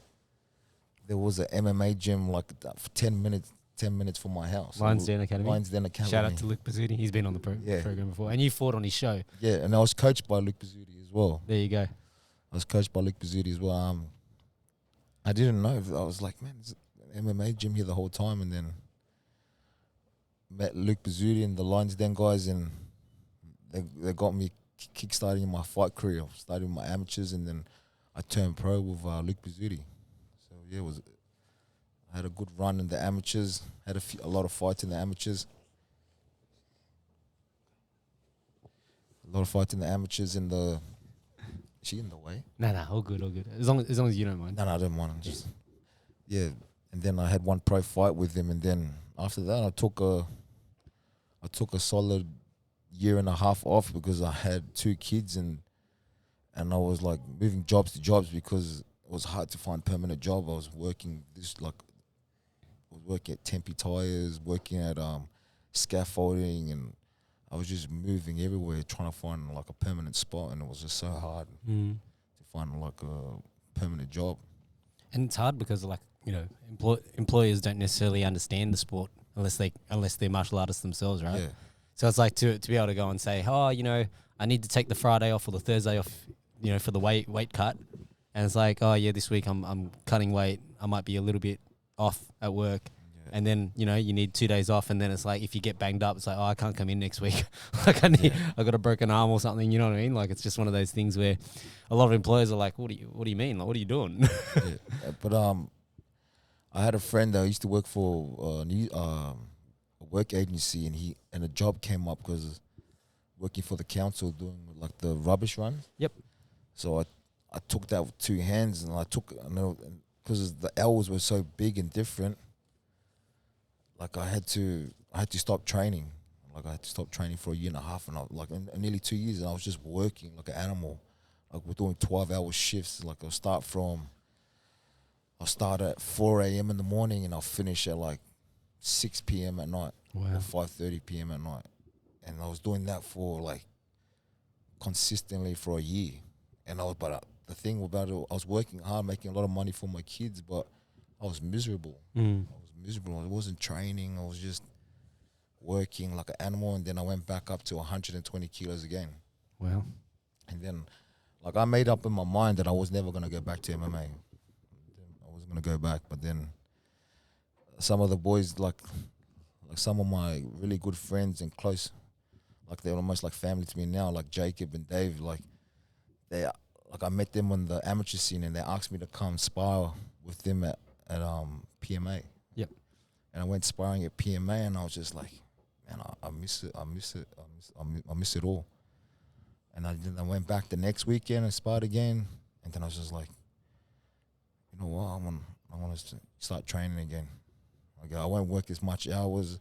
there was an MMA gym for 10 minutes from my house. Lions Den Academy. Shout out to Luke Pizzuti. He's been on the program before, and you fought on his show. Yeah, and I was coached by Luke Pizzuti as well. There you go. I was coached by Luke Pizzuti as well. I didn't know. I was like, man, there's an MMA gym here the whole time. And then met Luke Pizzuti and the Lions Den guys, and they got me kickstarting my fight career. Started with my amateurs, and then I turned pro with Luke Pizzuti. So yeah, I had a good run in the amateurs. Had a lot of fights in the amateurs. A lot of fights in the amateurs in the. Is she in the way? Nah, all good. As long as you don't mind. No, I don't mind. Yeah. And then I had one pro fight with him, and then after that, I took a solid year and a half off because I had 2 kids, and I was like moving jobs to jobs because it was hard to find a permanent job. I was working at Tempe Tires, working at scaffolding, and I was just moving everywhere trying to find a permanent spot, and it was just so hard to find a permanent job. And it's hard because employers don't necessarily understand the sport unless they're martial artists themselves, right? Yeah. So it's like to be able to go and say, I need to take the Friday off or the Thursday off, for the weight cut, and it's like, this week I'm cutting weight. I might be a little bit off at work. And then, you need 2 days off, and then it's like if you get banged up, it's like, I can't come in next week. I got a broken arm or something, you know what I mean? It's just one of those things where a lot of employers are like, what do you mean? What are you doing? But I had a friend that used to work for a work agency, and a job came up because working for the council doing the rubbish run. Yep. So I took that with 2 hands, and because the hours were so big and different. I had to stop training. I had to stop training for a year and a half, and in nearly 2 years, and I was just working like an animal. We're doing 12-hour shifts. I'll start at 4 a.m. in the morning, and I'll finish at 6 p.m. at night. Wow. Or 5:30 p.m. at night. And I was doing that for consistently for a year. And the thing about it, I was working hard, making a lot of money for my kids, but I was miserable. I wasn't training. I was just working like an animal, and then I went back up to 120 kilos again. Wow. And then I made up in my mind that I was never going to go back to MMA. I wasn't going to go back, but then some of the boys, some of my really good friends and close, they're almost like family to me now, like Jacob and Dave, I met them on the amateur scene, and they asked me to come spar with them at PMA. Yep. And I went sparring at PMA, and I was just like, man, I miss it. I miss it all. And then I went back the next weekend and sparred again. And then I was just like, you know what? I want to start training again. Like, I won't work as much hours,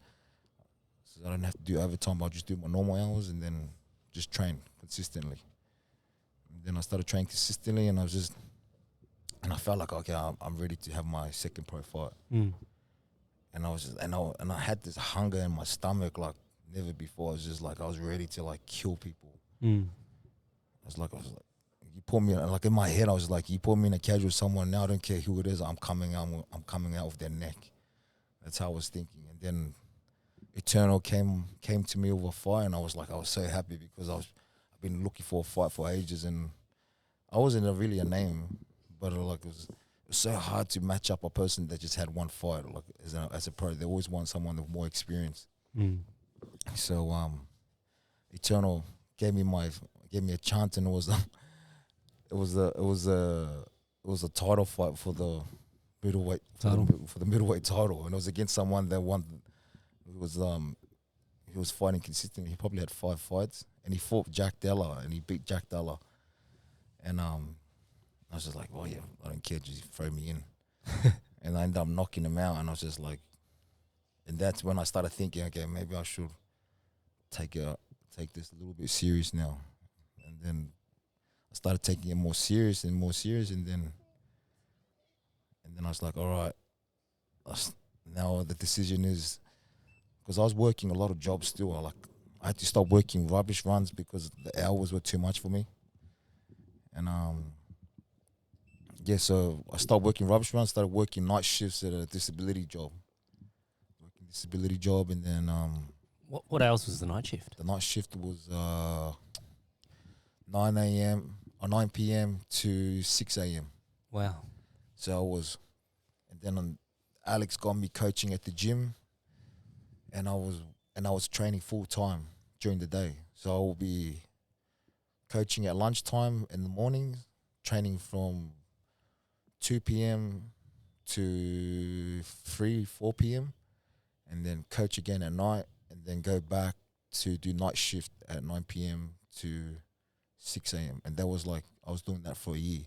so I don't have to do overtime. I'll just do my normal hours and then just train consistently. And then I started training consistently, and I felt like, okay, I'm ready to have my second pro fight. And I was just, and I had this hunger in my stomach like never before. It was just like I was ready to like kill people. I was like, you put me like in my head. I was like, you put me in a cage with someone now. I don't care who it is. I'm coming out of their neck. That's how I was thinking. And then Eternal came to me with a fight, and I was so happy because I've been looking for a fight for ages, and I wasn't really a name, but like it was so hard to match up a person that just had one fight. Like as a pro, they always want someone with more experience. So Eternal gave me a chance, and it was a title fight for the middleweight for the middleweight title, and it was against someone that won. He was fighting consistently. He probably had 5 fights, and he fought Jack Della, and he beat Jack Della. And I was just like, well, yeah, I don't care, just throw me in. And I ended up knocking him out, and I was just like, and that's when I started thinking, okay, maybe I should take this a little bit serious now. And then I started taking it more serious, and then I was like, all right, now the decision is, because I was working a lot of jobs still. I had to stop working rubbish runs because the hours were too much for me. And so I stopped working rubbish runs, started working night shifts at a disability job. And then what else was the night shift? The night shift was 9 a.m. or 9 p.m. to 6 a.m. Wow. So and then Alex got me coaching at the gym, and I was training full time during the day. So I will be coaching at lunchtime in the morning, training from 2 p.m. to 4 p.m. and then coach again at night, and then go back to do night shift at 9 p.m. to 6 a.m. And that was like, I was doing that for a year,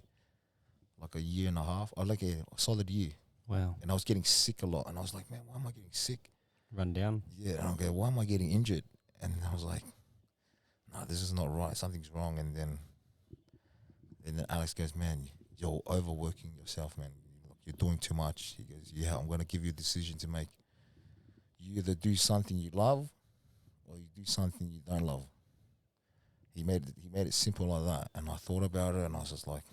like a year and a half, or like a solid year. Wow. And I was getting sick a lot, and I was like, man, why am I getting sick? Run down. Yeah, and I'm going, why am I getting injured? And I was like, no, this is not right. Something's wrong. And then Alex goes, man, you're overworking yourself, man. You're doing too much. He goes, yeah, I'm going to give you a decision to make. You either do something you love, or you do something you don't love. He made it simple like that. And I thought about it, and I was just like,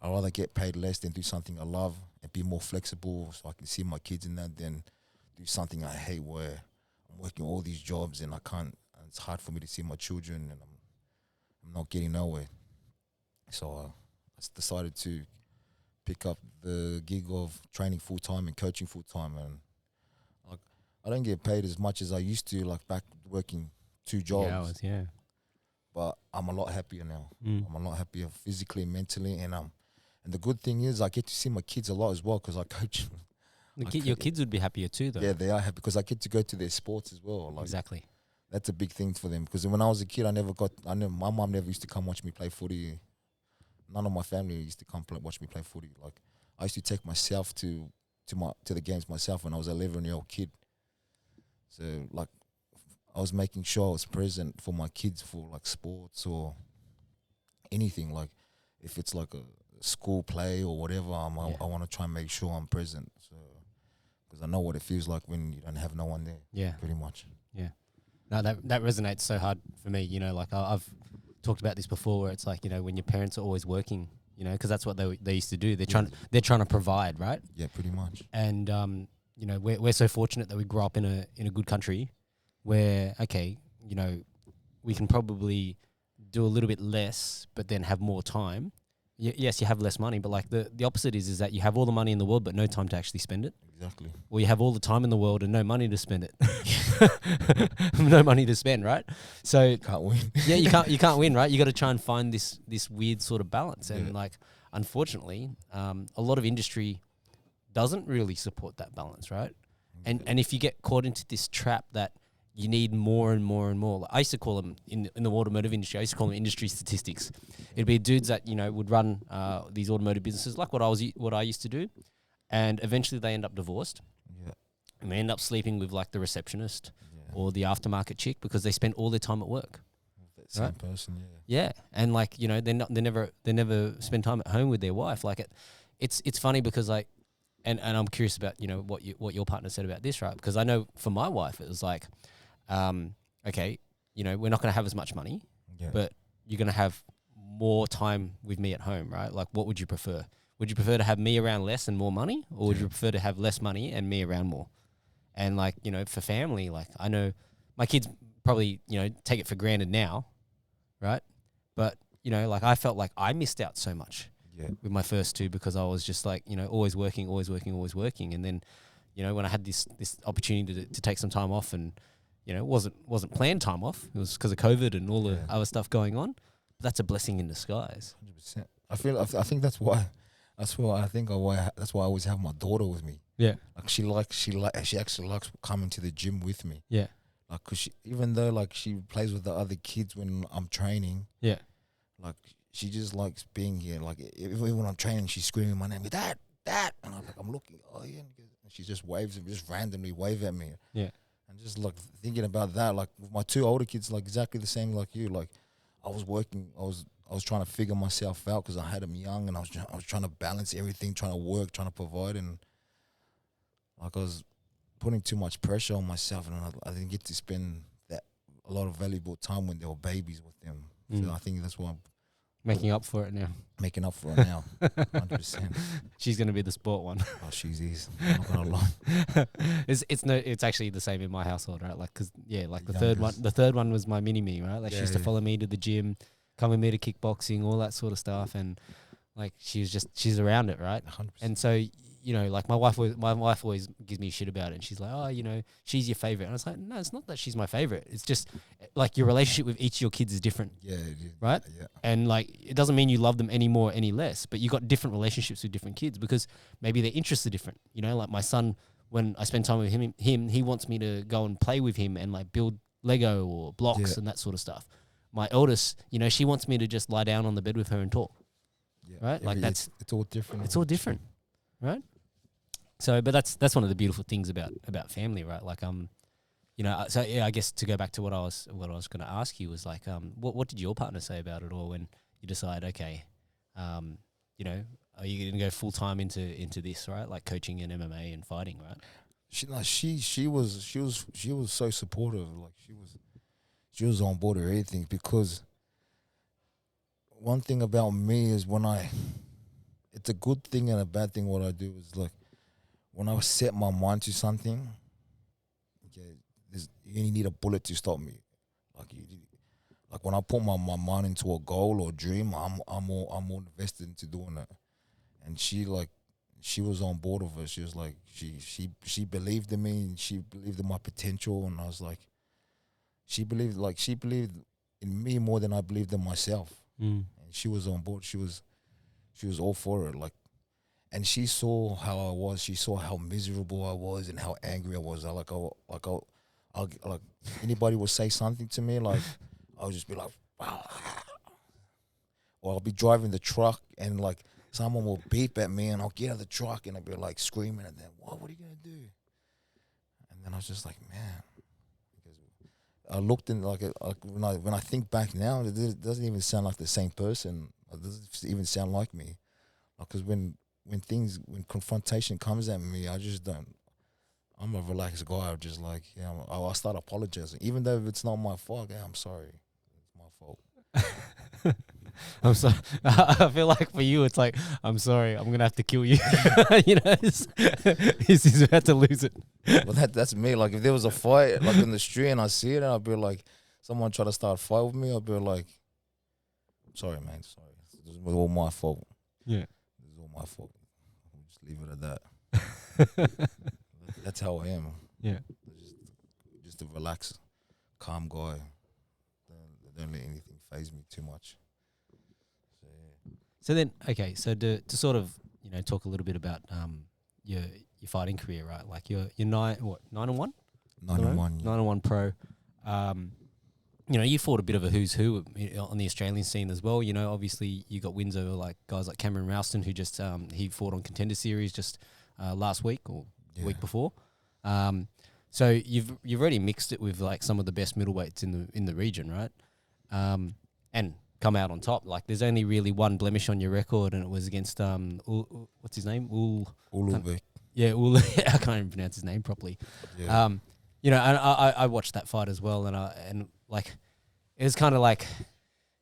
I'd rather get paid less than do something I love and be more flexible so I can see my kids in that than do something I hate where I'm working all these jobs and I can't, and it's hard for me to see my children, and I'm not getting nowhere. So I decided to pick up the gig of training full-time and coaching full-time, and I don't get paid as much as I used to, like back working 2 jobs. Hours, yeah. But I'm a lot happier now. I'm a lot happier physically, mentally, and the good thing is I get to see my kids a lot as well because I coach. Your kids would be happier too, though. Yeah, they are happy because I get to go to their sports as well. Like, exactly. That's a big thing for them because when I was a kid, my mom never used to come watch me play footy. None of my family used to come watch me play footy. Like, I used to take myself to the games myself when I was an 11-year-old kid. So like, I was making sure I was present for my kids for like sports or anything. Like, if it's like a school play or whatever, I want to try and make sure I'm present. So, because I know what it feels like when you don't have no one there. Yeah, pretty much. Yeah, no, that resonates so hard for me. You know, like I've talked about this before, where it's like, you know, when your parents are always working, you know, because that's what they used to do. They're trying to provide, right? Yeah, pretty much. And you know, we're so fortunate that we grew up in a good country, where you know, we can probably do a little bit less, but then have more time. Yes, you have less money, but like the opposite is that you have all the money in the world, but no time to actually spend it. Exactly. Or you have all the time in the world and no money to spend it. No money to spend, right? So can't win. Yeah, you can't win, right? You got to try and find this weird sort of balance, and like, unfortunately, a lot of industry doesn't really support that balance, right? And if you get caught into this trap that you need more and more and more, like I used to call them in the automotive industry, I used to call them industry statistics. It'd be dudes that, you know, would run these automotive businesses like what I used to do, and eventually they end up divorced. Yeah. And they end up sleeping with like the receptionist or the aftermarket chick because they spend all their time at work. That same person, Yeah, and like, you know, they never spend time at home with their wife. Like it's funny because like, and I'm curious about, you know, what your partner said about this, right? Because I know for my wife it was like, okay, you know, we're not going to have as much money, but you're going to have more time with me at home, right? Like, what would you prefer? Would you prefer to have me around less and more money, or would you prefer to have less money and me around more? And like, you know, for family, like I know my kids probably, you know, take it for granted now, right? But, you know, like I felt like I missed out so much with my first two because I was just like, you know, always working. And then, you know, when I had this opportunity to take some time off, and, you know, it wasn't planned time off. It was because of COVID and all the other stuff going on. But that's a blessing in disguise. 100%. I think that's why I always have my daughter with me. Yeah. Like she actually likes coming to the gym with me. Yeah. Like, cause even though like she plays with the other kids when I'm training. Yeah. Like she just likes being here. Like even when I'm training, she's screaming my name, Dad. And I'm looking. Oh yeah. And she just waves and just randomly wave at me. Yeah. And just like thinking about that, like with my two older kids, like exactly the same like you. Like I was working. I was trying to figure myself out because I had them young, and I was trying to balance everything, trying to work, trying to provide, and like I was putting too much pressure on myself, and I didn't get to spend a lot of valuable time when they were babies with them. So I think that's why I'm making up for it now. 100%. She's gonna be the sport one. Oh, she is. I'm not gonna lie. It's actually the same in my household, right? Like, cause like the third one was my mini me, right? Like she used to follow me to the gym, come with me to kickboxing, all that sort of stuff, and like she's around it, right? 100%. And so, you know, like my wife always gives me shit about it, and she's like, oh, you know, she's your favorite, and I was like, no, it's not that she's my favorite. It's just like your relationship with each of your kids is different, right? Yeah. And like it doesn't mean you love them any more, any less, but you got different relationships with different kids because maybe their interests are different. You know, like my son, when I spend time with him, he wants me to go and play with him and like build Lego or blocks and that sort of stuff. My eldest, you know, she wants me to just lie down on the bed with her and talk. Right? Like it's all different. It's all different. Right? So, but that's one of the beautiful things about family, right? Like, you know, so yeah, I guess to go back to what I was going to ask you was like, what did your partner say about it all when you decide, okay, you know, are you going to go full time into this, right? Like coaching and MMA and fighting, right? She was so supportive. Like she was on board with everything, because one thing about me is it's a good thing and a bad thing. What I do is like when I set my mind to something, you only need a bullet to stop me. Like when I put my mind into a goal or dream, I'm more invested into doing it. And she was on board with it. She was like she believed in me, and she believed in my potential, and I was like, she believed in me more than I believed in myself. And she was on board. She was all for it. Like, and she saw how I was. She saw how miserable I was and how angry I was. Like anybody would say something to me, like I would just be like, wow. Or I'll be driving the truck and like someone will beep at me, and I'll get out of the truck and I'll be like screaming at them. What are you gonna do? And then I was just like, man. I looked in like when I think back now, it doesn't even sound like the same person. It doesn't even sound like me. Because when confrontation comes at me, I just don't. I'm a relaxed guy. I'm just like, I'll start apologizing, even though if it's not my fault. Yeah, I'm sorry, it's my fault. I'm sorry. I feel like for you, it's like, I'm sorry, I'm gonna have to kill you. You know, he's about to lose it. Well, that's me. Like if there was a fight like in the street and I see it, and I'd be like, someone try to start a fight with me, I'd be like, sorry, man, sorry. This was all my fault. Yeah, this is all my fault. We'll just leave it at that. That's how I am. Yeah, just a relaxed, calm guy. Don't let anything faze me too much. So then, okay, so to sort of, you know, talk a little bit about your fighting career, right? Like you're 9-1? 9-1. 9-1 pro. You know, you fought a bit of a who's who on the Australian scene as well. You know, obviously you got wins over like guys like Cameron Ralston, who just he fought on Contender Series just last week or the week before. So you've already mixed it with like some of the best middleweights in the region, right? And come out on top. Like there's only really one blemish on your record, and it was against what's his name? Ulubek. Yeah, I can't even pronounce his name properly. Yeah. You know, and I watched that fight as well, and like it was kind of like,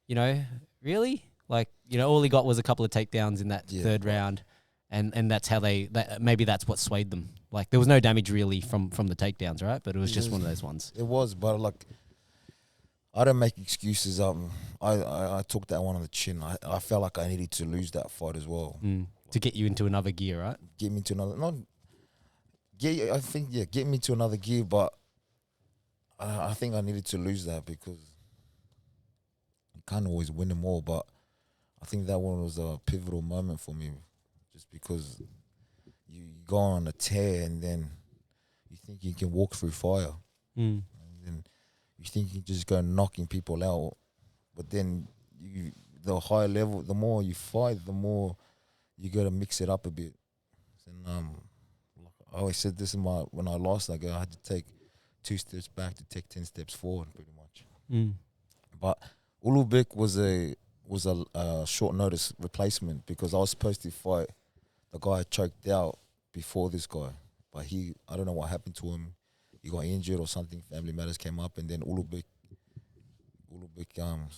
you know, really, like, you know, all he got was a couple of takedowns in that third round, and that's how maybe that's what swayed them. Like there was no damage really from the takedowns, right? But it was just one of those ones. It was, but like I don't make excuses. I took that one on the chin. I felt like I needed to lose that fight as well to get you into another gear, right? Get me to another get me to another gear, but I think I needed to lose that because you can't always win them all. But I think that one was a pivotal moment for me, just because you go on a tear and then you think you can walk through fire, and then you think you just go knocking people out, but then the higher level, the more you fight, the more you got to mix it up a bit. And I always said this when I lost, like I had to take 2 steps back to take 10 steps forward, pretty much. But Ulubek was a short notice replacement because I was supposed to fight the guy choked out before this guy, but I don't know what happened to him. He got injured or something. Family matters came up, and then Ulubek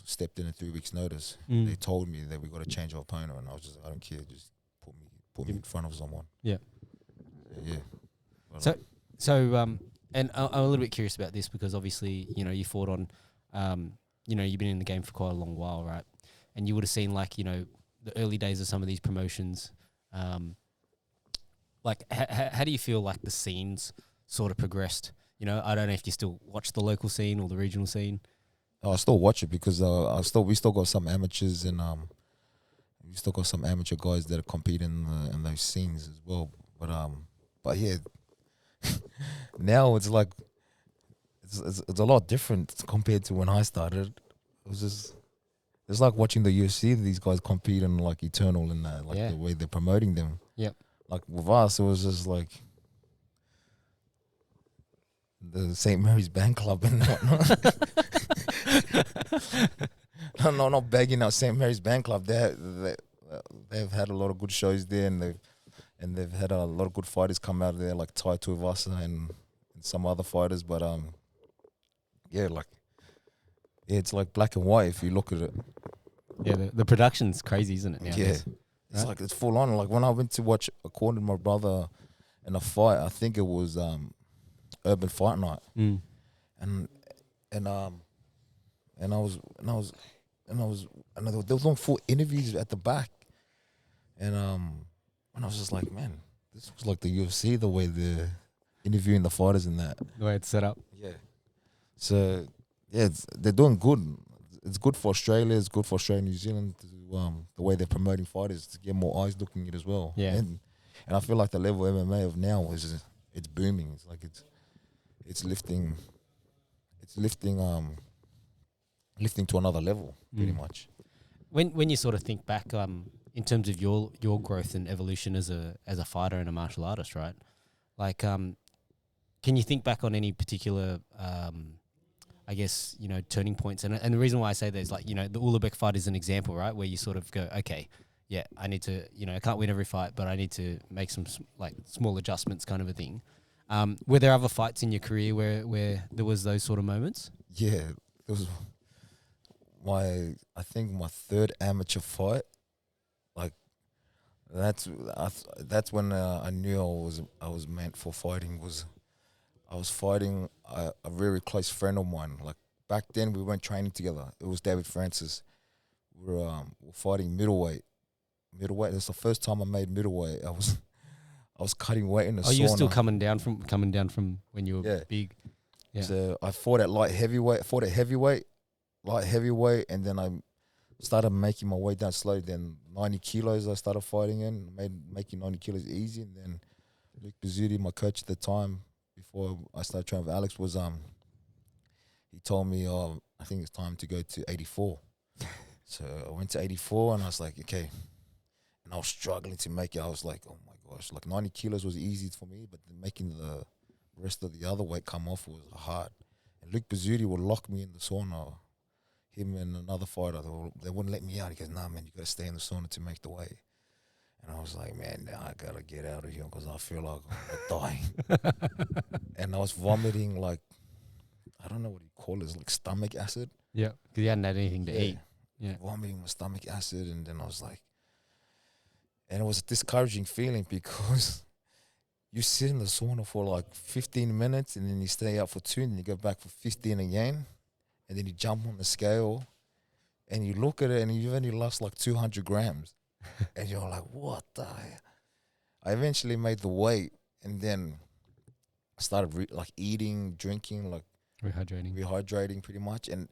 stepped in 3 weeks' notice. They told me that we got to change our opponent, and I was just, I don't care, just put me in front of someone. Yeah. So and I'm a little bit curious about this because obviously, you know, you fought on, you know, you've been in the game for quite a long while, right? And you would have seen, like, you know, the early days of some of these promotions. Like, how do you feel like the scenes sort of progressed? You know, I don't know if you still watch the local scene or the regional scene. I still watch it because we still got some amateurs and we still got some amateur guys that are competing in those scenes as well. But yeah, now it's like it's a lot different compared to when I started. It was just it's like watching the UFC. These guys compete in like Eternal and the way they're promoting them. Yep. Like with us, it was just like the St. Mary's Band Club and whatnot. No, not begging out St. Mary's Band Club. They've had a lot of good shows there, and they've had a lot of good fighters come out of there, like Tai Tuivasa and some other fighters. But it's like black and white if you look at it. Yeah, the production's crazy, isn't it? Nowadays? Yeah, it's like it's full on. Like when I went to watch, according to my brother, in a fight, I think it was Urban Fight Night, and they was on full interviews at the back, and I was just like, man, this was like the UFC, the way they're interviewing the fighters and that. The way it's set up. Yeah. So yeah, they're doing good. It's good for Australia. It's good for Australia and New Zealand. The way they're promoting fighters to get more eyes looking at it as well. Yeah. And I feel like the level of MMA of now it's booming. It's like it's lifting to another level, pretty much. When you sort of think back, in terms of your growth and evolution as a fighter and a martial artist, right? Like, can you think back on any particular, I guess, you know, turning points? And the reason why I say that is, like, you know, the Ulubek fight is an example, right? Where you sort of go, okay, yeah, I need to, you know, I can't win every fight, but I need to make some like small adjustments, kind of a thing. Were there other fights in your career where there was those sort of moments? Yeah, there was I think my third amateur fight. Like that's when I knew I was meant for fighting. I was fighting a very close friend of mine. Like back then, we weren't training together. It was David Francis. We're fighting middleweight. That's the first time I made middleweight. I was cutting weight in the sauna. Oh, you were still coming down from when you were big. Yeah. So I fought at light heavyweight, and then I started making my way down slowly. Then 90 kilos I started fighting in, making 90 kilos easy, and then Luke Bazzuti, my coach at the time, before I started training with Alex, was he told me, I think it's time to go to 84. So I went to 84 and I was like, okay. And I was struggling to make it. I was like, oh my gosh, like 90 kilos was easy for me, but making the rest of the other weight come off was hard. And Luke Bazzuti would lock me in the sauna. Him and another fighter, they wouldn't let me out. He goes, nah, man, you got to stay in the sauna to make the weight. And I was like, man, now I got to get out of here because I feel like I'm dying. And I was vomiting like, I don't know what you call it, it's like stomach acid. Yeah, because you hadn't had anything to eat. Yeah, vomiting my stomach acid. And then I was like, and it was a discouraging feeling because you sit in the sauna for like 15 minutes and then you stay out for 2 and then you go back for 15 again. And then you jump on the scale and you look at it and you've only lost like 200 grams. And you're like, what the hell? I eventually made the weight and then I started like eating, drinking, like rehydrating pretty much. And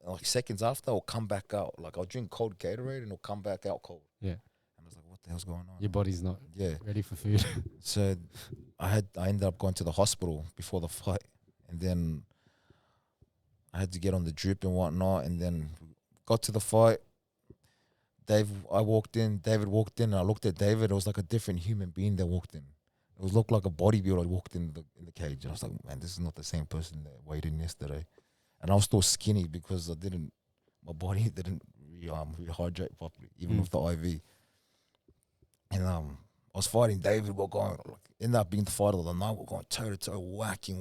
like seconds after, I'll come back out. Like I'll drink cold Gatorade and it'll come back out cold. Yeah. And I was like, what the hell's going on? Your body's not ready for food. So I ended up going to the hospital before the fight. And then I had to get on the drip and whatnot, and then got to the fight. David walked in, and I looked at David. It was like a different human being that walked in. It looked like a bodybuilder walked in the cage. And I was like, man, this is not the same person that weighed in yesterday. And I was still skinny because my body didn't rehydrate properly, even with the IV. And I was fighting David. We're going, ended up being the fight of the night. We're going toe to toe, whacking.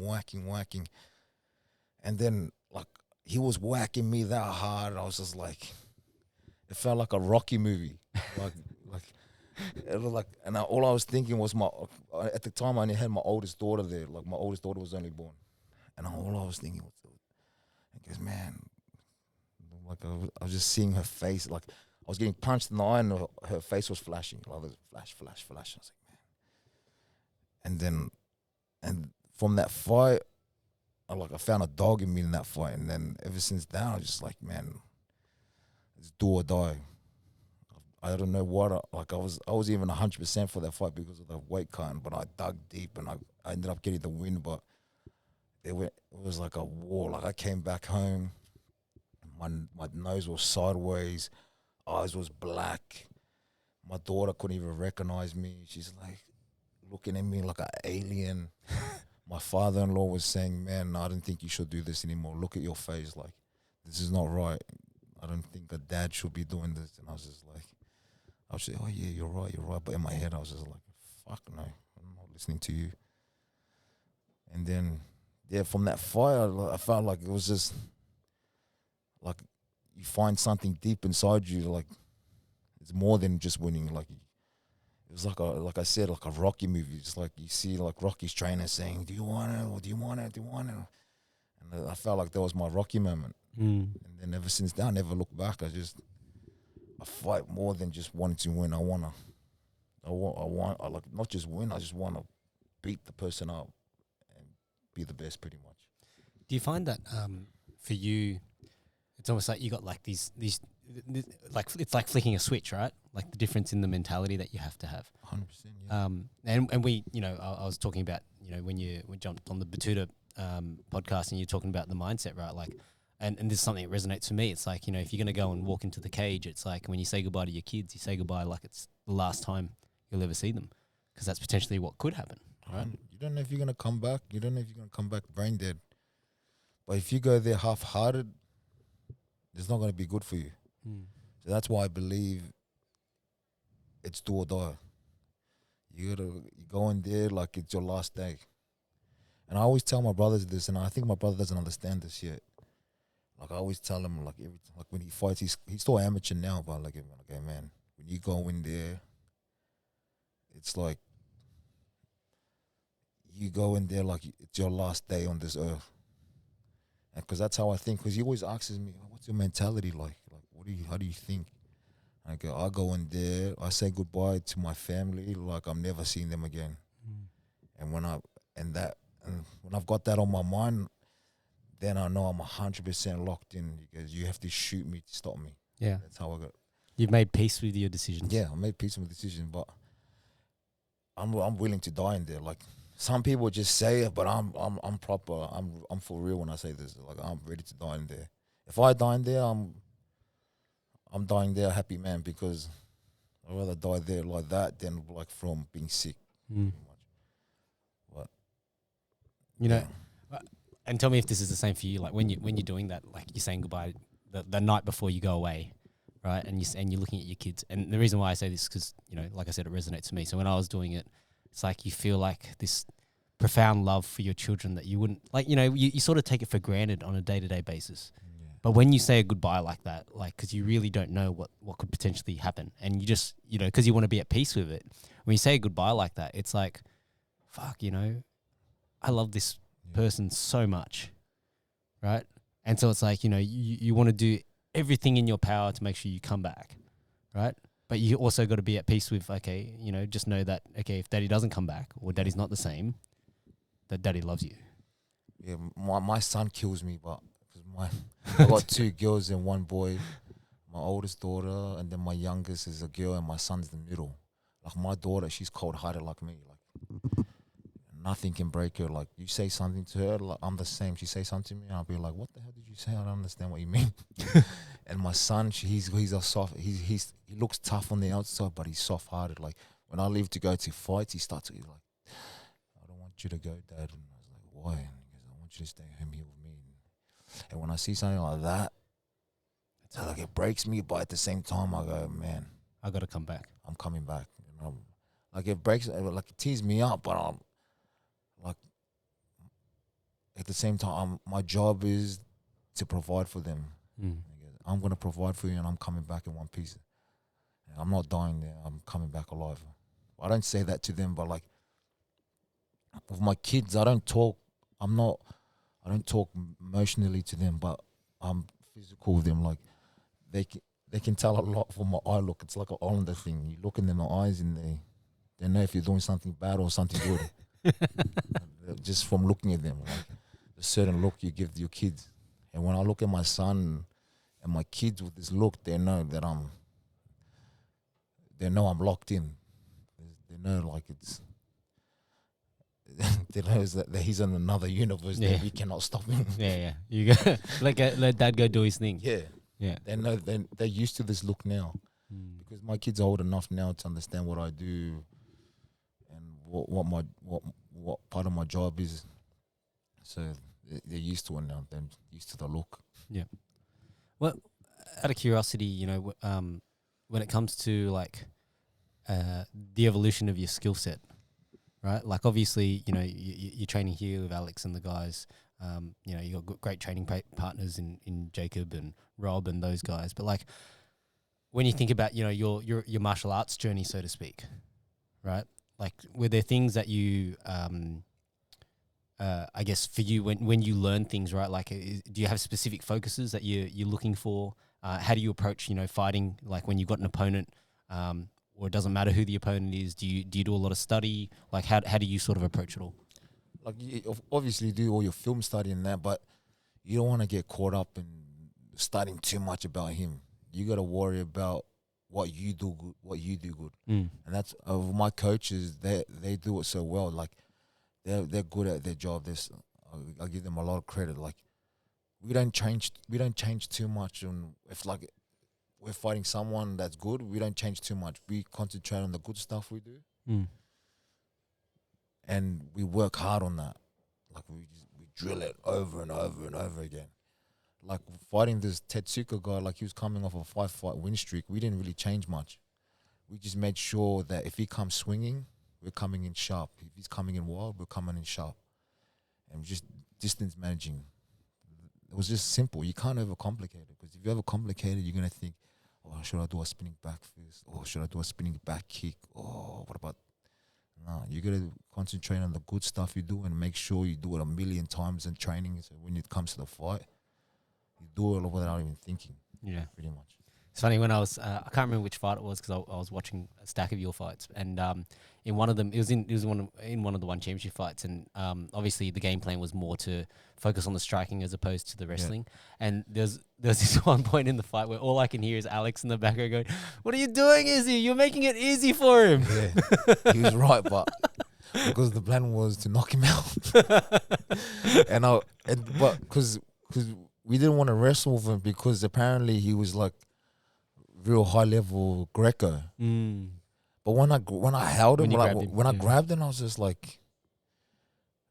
And then, like, he was whacking me that hard. I was just like, it felt like a Rocky movie. It was like, and all I was thinking was at the time I only had my oldest daughter there. Like, my oldest daughter was only born. And all I was thinking was, I guess, man, like, I was just seeing her face. Like, I was getting punched in the eye and her face was flashing. Like, flash. I was like, man. And from that fight, I found a dog in me in that fight, and then ever since then, I was just like, man, it's do or die. I don't know what I was even 100% for that fight because of the weight cut, but I dug deep and I ended up getting the win. But it was like a war. Like I came back home, my nose was sideways, eyes was black. My daughter couldn't even recognize me. She's like looking at me like an alien. My father-in-law was saying, man, I don't think you should do this anymore. Look at your face. Like, this is not right. I don't think a dad should be doing this. And I was just like, I was like, oh, yeah, you're right. But in my head, I was just like, fuck no, I'm not listening to you. And then, from that fight, I felt like it was just, like, you find something deep inside you. Like, it's more than just winning. Like, it was like I said, like a Rocky movie. It's like you see like Rocky's trainer saying, do you want it? Or do you want it? Do you want it? And I felt like that was my Rocky moment. And then ever since then, I never looked back. I fight more than just wanting to win. I want like not just win. I just want to beat the person up and be the best pretty much. Do you find that for you, it's almost like you got like these like it's like flicking a switch, right? Like the difference in the mentality that you have to have. 100%. Yeah. And we, I was talking about, when we jumped on the Batuta podcast and you're talking about the mindset, right? Like, and this is something that resonates for me. It's like, if you're going to go and walk into the cage, it's like when you say goodbye to your kids, you say goodbye like it's the last time you'll ever see them, because that's potentially what could happen, right? You don't know if you're going to come back. You don't know if you're going to come back brain dead. But if you go there half-hearted, it's not going to be good for you. So that's why I believe it's do or die. You go in there like it's your last day. And I always tell my brothers this, and I think my brother doesn't understand this yet. Like I always tell him, like when he fights, he's still amateur now, but like, okay, man, when you go in there, it's like you go in there like it's your last day on this earth. And because that's how I think. Because he always asks me, "What's your mentality like? How do you think?" I go in there, I say goodbye to my family, like I'm never seeing them again. And when I've got that on my mind, then I know I'm 100% locked in, because you have to shoot me to stop me. Yeah, that's how I got. You've made peace with your decisions. Yeah, I made peace with my decision, but I'm willing to die in there. Like some people just say it, but I'm proper. I'm for real when I say this. Like I'm ready to die in there. If I die in there, I'm dying there a happy man, because I'd rather die there like that than like from being sick. Mm. But You know, and tell me if this is the same for you. Like when you're doing that, like you're saying goodbye the night before you go away, right? And you're looking at your kids. And the reason why I say this is because, you know, like I said, it resonates to me. So when I was doing it, it's like you feel like this profound love for your children that you wouldn't, like, you know, you sort of take it for granted on a day-to-day basis. yeah. But when you say a goodbye like that, like, because you really don't know what could potentially happen, and you just, you know, because you want to be at peace with it. When you say a goodbye like that, it's like, fuck, you know, I love this person so much, right? And so it's like, you know, you want to do everything in your power to make sure you come back, right? But you also got to be at peace with, okay, you know, just know that, okay, if daddy doesn't come back or daddy's not the same, that daddy loves you. Yeah, my son kills me, but because I got 2 girls and 1 boy. My oldest daughter, and then my youngest is a girl, and my son's the middle. Like my daughter, she's cold-hearted like me. Like nothing can break her. Like you say something to her, like I'm the same. She say something to me, I'll be like, "What the hell did you say? I don't understand what you mean." And my son, he's a soft. He looks tough on the outside, but he's soft-hearted. Like when I leave to go to fights, he starts to like, "I don't want you to go, Dad." And I was like, "Why?" And he goes, "I want you to stay home here with me." And when I see something like that, it's like it breaks me, but at the same time, I go, "Man, I got to come back. I'm coming back." You know, like it breaks, like it tears me up, but I'm like at the same time, my job is to provide for them. Mm. I'm gonna provide for you, and I'm coming back in one piece. And I'm not dying there. I'm coming back alive. I don't say that to them, but like with my kids, I don't talk. I don't talk emotionally to them, but I'm physical with them. Like they can tell a lot from my eye look. It's like an Islander thing. You look in their eyes, and they know if you're doing something bad or something good. Just from looking at them, like a certain look you give your kids. And when I look at my son and my kids with this look, they know that I'm locked in. They know like it's. They know that he's in another universe that we cannot stop him. Yeah. You go let dad go do his thing. Yeah. They know they're used to this look now, because my kids are old enough now to understand what I do and what part of my job is. So they're used to it now. They're used to the look. Yeah. Well, out of curiosity, you know, when it comes to like the evolution of your skill set, right? Like obviously, you know, you're training here with Alex and the guys. You know, you got great training partners in Jacob and Rob and those guys. But like, when you think about, you know, your martial arts journey, so to speak, right? Like, were there things that you, I guess for you when you learn things, right? Like, do you have specific focuses that you're looking for? How do you approach, you know, fighting? Like when you've got an opponent, or it doesn't matter who the opponent is. Do you do a lot of study? Like how do you sort of approach it all? Like you obviously do all your film study and that, but you don't want to get caught up in studying too much about him. You got to worry about what you do good. And that's my coaches. They do it so well. Like they're good at their job. I give them a lot of credit. Like we don't change too much. And if like we're fighting someone that's good, we don't change too much. We concentrate on the good stuff we do. And we work hard on that. Like we drill it over and over and over again. Like fighting this Testuka guy, like he was coming off a 5-fight win streak. We didn't really change much. We just made sure that if he comes swinging, we're coming in sharp. If he's coming in wild, we're coming in sharp. And just distance managing. It was just simple. You can't overcomplicate it, because if you overcomplicate it, you're gonna think, oh, should I do a spinning back fist? Or should I do a spinning back kick? Oh, what about? No, you gotta concentrate on the good stuff you do and make sure you do it 1,000,000 times in training. So when it comes to the fight, you do it without even thinking. Yeah, pretty much. It's funny when I was I can't remember which fight it was because I was watching a stack of your fights, and in one of them it was in one of the one championship fights, and obviously the game plan was more to focus on the striking as opposed to the wrestling. And there's this one point in the fight where all I can hear is Alex in the background going, "What are you doing, Izzy? You're making it easy for him." Yeah, he was right, but because the plan was to knock him out, but because we didn't want to wrestle with him because apparently he was like real high level Greco. But when I held him, when I grabbed him, I was just like,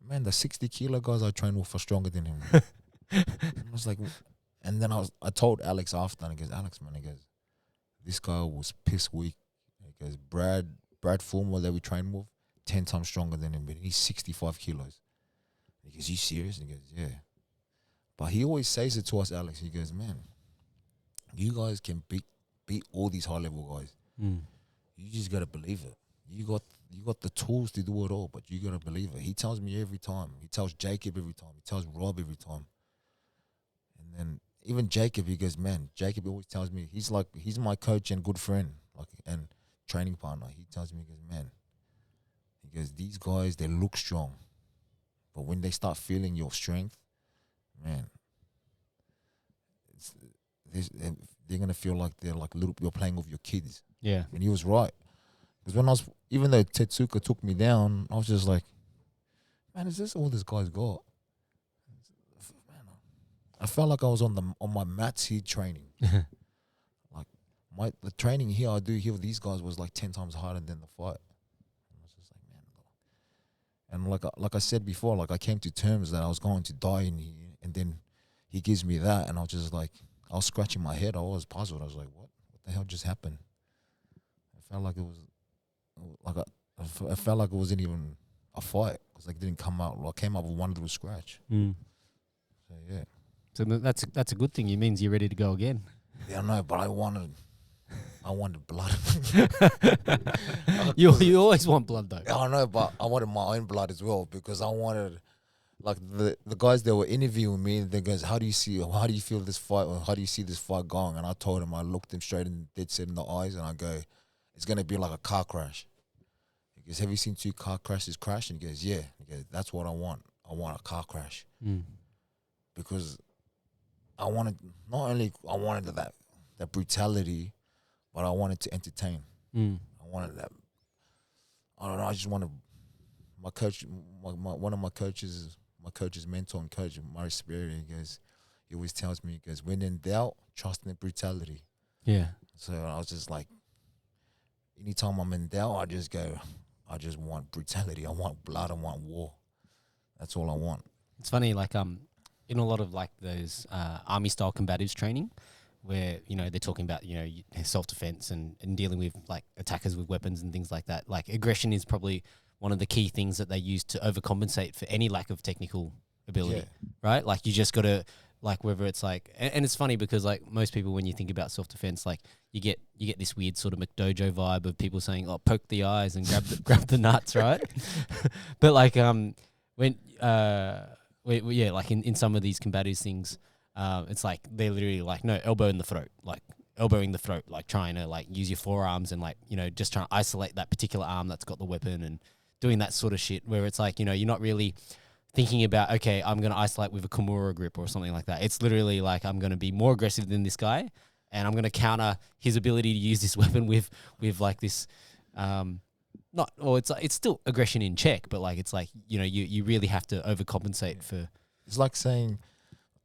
man, the 60-kilo guys I train with are stronger than him. I was like, and then I told Alex after, and he goes, Alex, man, he goes, this guy was piss weak. He goes, Brad Fulmer that we train with, 10 times stronger than him, but he's 65 kilos. He goes, you serious? And he goes, yeah. But he always says it to us, Alex. He goes, man, you guys can beat all these high level guys. You just gotta believe it. You got the tools to do it all, but you gotta believe it. He tells me every time. He tells Jacob every time. He tells Rob every time. And then even Jacob, he goes, man, Jacob always tells me, he's my coach and good friend, and training partner. He tells me, he goes, man, he goes, these guys, they look strong, but when they start feeling your strength, man, they're gonna feel like they're like you're playing with your kids. Yeah. And he was right. Because when even though Testuka took me down, I was just like, man, is this all this guy's got? Man, I felt like I was on my mats here training. Like the training here I do here with these guys was like 10 times harder than the fight. I was just like, man. And like I said before, like I came to terms that I was going to die in here, and then he gives me that, and I was just like, I was scratching my head. I was puzzled. I was like, what the hell just happened? I felt like it was I felt like it wasn't even a fight because like it didn't come out. I came out with one little scratch. So yeah. So that's a good thing. It means you're ready to go again. Yeah, I know, but I wanted blood. You always want blood though. I know, but I wanted my own blood as well because I wanted, like the guys that were interviewing me, they goes, how do you feel this fight, or how do you see this fight going? And I told him, I looked him straight in dead set in the eyes, and I go, it's gonna be like a car crash. He goes, have you seen 2 car crashes crash? And he goes, yeah. He goes, that's what I want. I want a car crash. Because I wanted that brutality, but I wanted to entertain. I wanted that. I don't know. I just wanted my coach. One of my coaches, my coach's mentor and coach, Murray Sperry, he always tells me, he goes, when in doubt, trust in brutality. Yeah. So I was just like, anytime I'm in doubt, I just go, I just want brutality. I want blood. I want war. That's all I want. It's funny, like in a lot of like those army style combatives training, where they're talking about self defense and dealing with like attackers with weapons and things like that. Like aggression is probably one of the key things that they use to overcompensate for any lack of technical ability, right? Like you just got to, like, whether it's like, and it's funny because like most people, when you think about self defense, like you get this weird sort of McDojo vibe of people saying, "Oh, poke the eyes and grab the nuts," right? But like like in some of these combatives things, it's like they're literally like, no, elbow in the throat, like elbowing the throat, like trying to like use your forearms and like just trying to isolate that particular arm that's got the weapon and doing that sort of shit. Where it's like you're not really thinking about, okay, I'm going to isolate with a Kimura grip or something like that. It's literally like, I'm going to be more aggressive than this guy, and I'm going to counter his ability to use this weapon with like this, it's still aggression in check, but like, it's like, you really have to overcompensate for. It's like saying,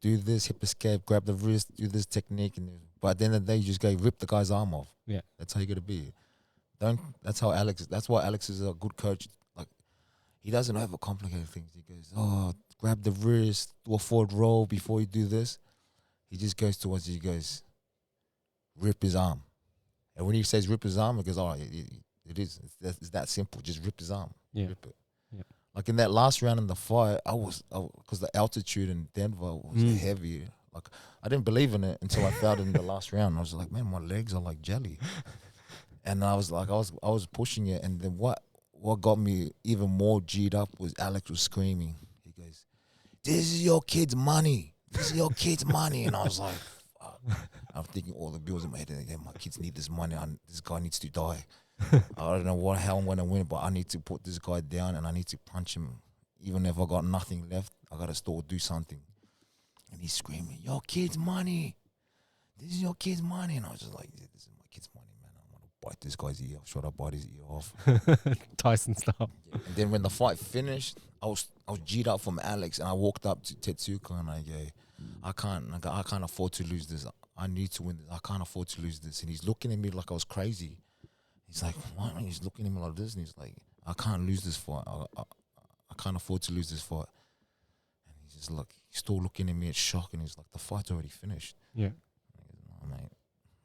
do this, hip escape, grab the wrist, do this technique, but at the end of the day, you just go rip the guy's arm off. Yeah. That's how you got to be. That's why Alex is a good coach. He doesn't overcomplicate things. He goes, oh, grab the wrist, do a forward roll before you do this. He just goes towards you. He goes, rip his arm. And when he says rip his arm, he goes, oh, it is. It's that simple. Just rip his arm. Yeah. Rip it. Yeah. Like in that last round in the fight, because the altitude in Denver was heavy. Like I didn't believe in it until I felt it in the last round. I was like, man, my legs are like jelly. And I was like, I was pushing it. And then what got me even more G'd up was Alex was screaming. He goes, this is your kid's money. This is your kid's money. And I was like, fuck. I'm thinking all the bills in my head. And again, my kids need this money. This guy needs to die. I don't know how I'm going to win, but I need to put this guy down and I need to punch him. Even if I got nothing left, I got to still do something. And he's screaming, your kid's money. This is your kid's money. And I was just like, yeah, this is my kid's money, man. I'm going to bite this guy's ear off. Should I bite his ear off? Tyson style. Yeah. And then when the fight finished, I was G'd up from Alex, and I walked up to Testuka and I go, I can't afford to lose this. I need to win this. I can't afford to lose this. And he's looking at me like I was crazy. He's like, what? And he's looking at me like this, and he's like, I can't lose this fight. I can't afford to lose this fight. And he's just like, he's still looking at me at shock, and he's like, the fight's already finished. Yeah. No, mate,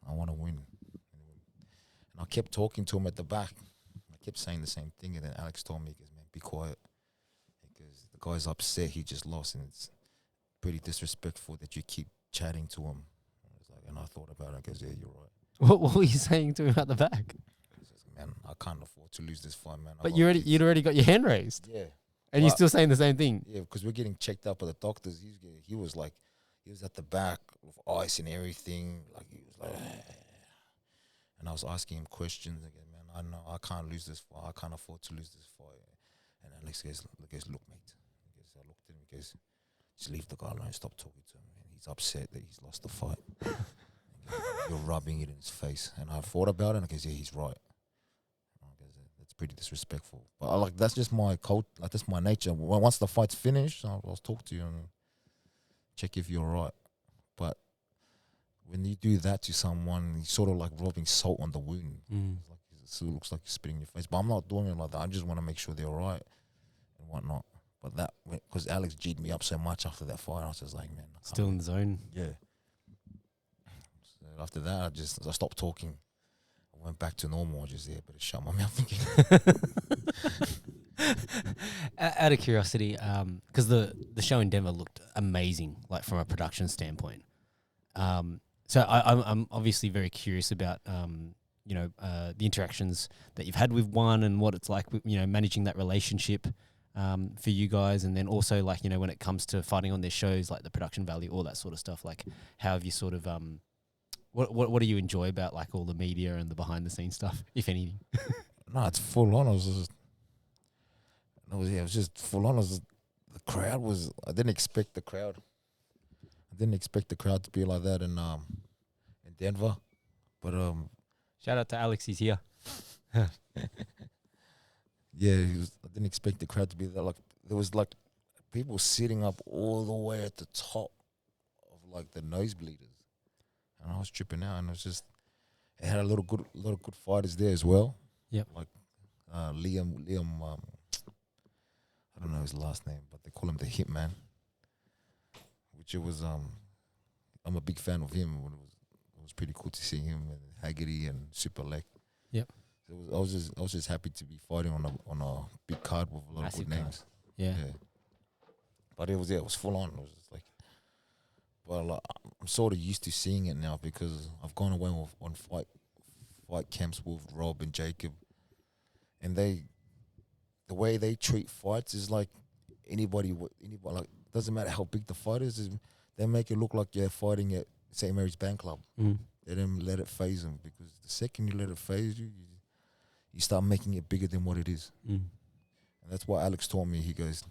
I want to win. And I kept talking to him at the back. I kept saying the same thing, and then Alex told me, he goes, man, be quiet. Because the guy's upset, he just lost, and it's pretty disrespectful that you keep chatting to him. And I thought about it, I goes, yeah, you're right. What were you saying to him at the back? Man, I can't afford to lose this fight, man. But you'd already got your hand raised. Yeah. And you're still saying the same thing. Yeah, because we're getting checked up by the doctors. He was at the back with ice and everything. Like, he was like, and I was asking him questions again, man. I know I can't lose this fight. I can't afford to lose this fight. And Alex goes, look, mate. I looked at him, he goes, just leave the guy alone. Stop talking to him, man. He's upset that he's lost the fight. You're rubbing it in his face. And I thought about it, and I goes, yeah, he's right. That's pretty disrespectful. But that's just my code. Like, that's my nature. Once the fight's finished, I'll talk to you and check if you're right. But when you do that to someone, you're sort of like rubbing salt on the wound. It still looks like you're spitting in your face. But I'm not doing it like that. I just want to make sure they're all right and whatnot. But that, because Alex G'd me up so much after that fight, I was just like, man. Still in the zone. Yeah. So after that, I stopped talking. I went back to normal. I just, but shut my mouth again. Out of curiosity, because the show in Denver looked amazing, like from a production standpoint. So I'm obviously very curious about the interactions that you've had with one and what it's like, managing that relationship for you guys, and then also like when it comes to fighting on their shows, like the production value, all that sort of stuff. Like, how have you sort of what do you enjoy about like all the media and the behind the scenes stuff, if anything? No, it's full on. It was just full on. The crowd was. I didn't expect the crowd. To be like that in Denver, but shout out to Alex, he's here. Yeah, I didn't expect the crowd to be there. Like, there was like people sitting up all the way at the top of like the nosebleeders, and I was tripping out. And it had a lot of good fighters there as well. Yep. Like Liam. I don't know his last name, but they call him the Hitman. Which it was. I'm a big fan of him. It was pretty cool to see him and Haggerty and Super Lek. Yep. I was just happy to be fighting on a big card with a lot of good names. Yeah. But it was full on. It was just like, but like, I'm sort of used to seeing it now because I've gone away on fight camps with Rob and Jacob, and the way they treat fights is like anybody like, doesn't matter how big the fight is they make it look like you're fighting at St. Mary's Bank Club. They didn't let it phase them, because the second you let it phase you, you start making it bigger than what it is. And that's what Alex taught me. He goes,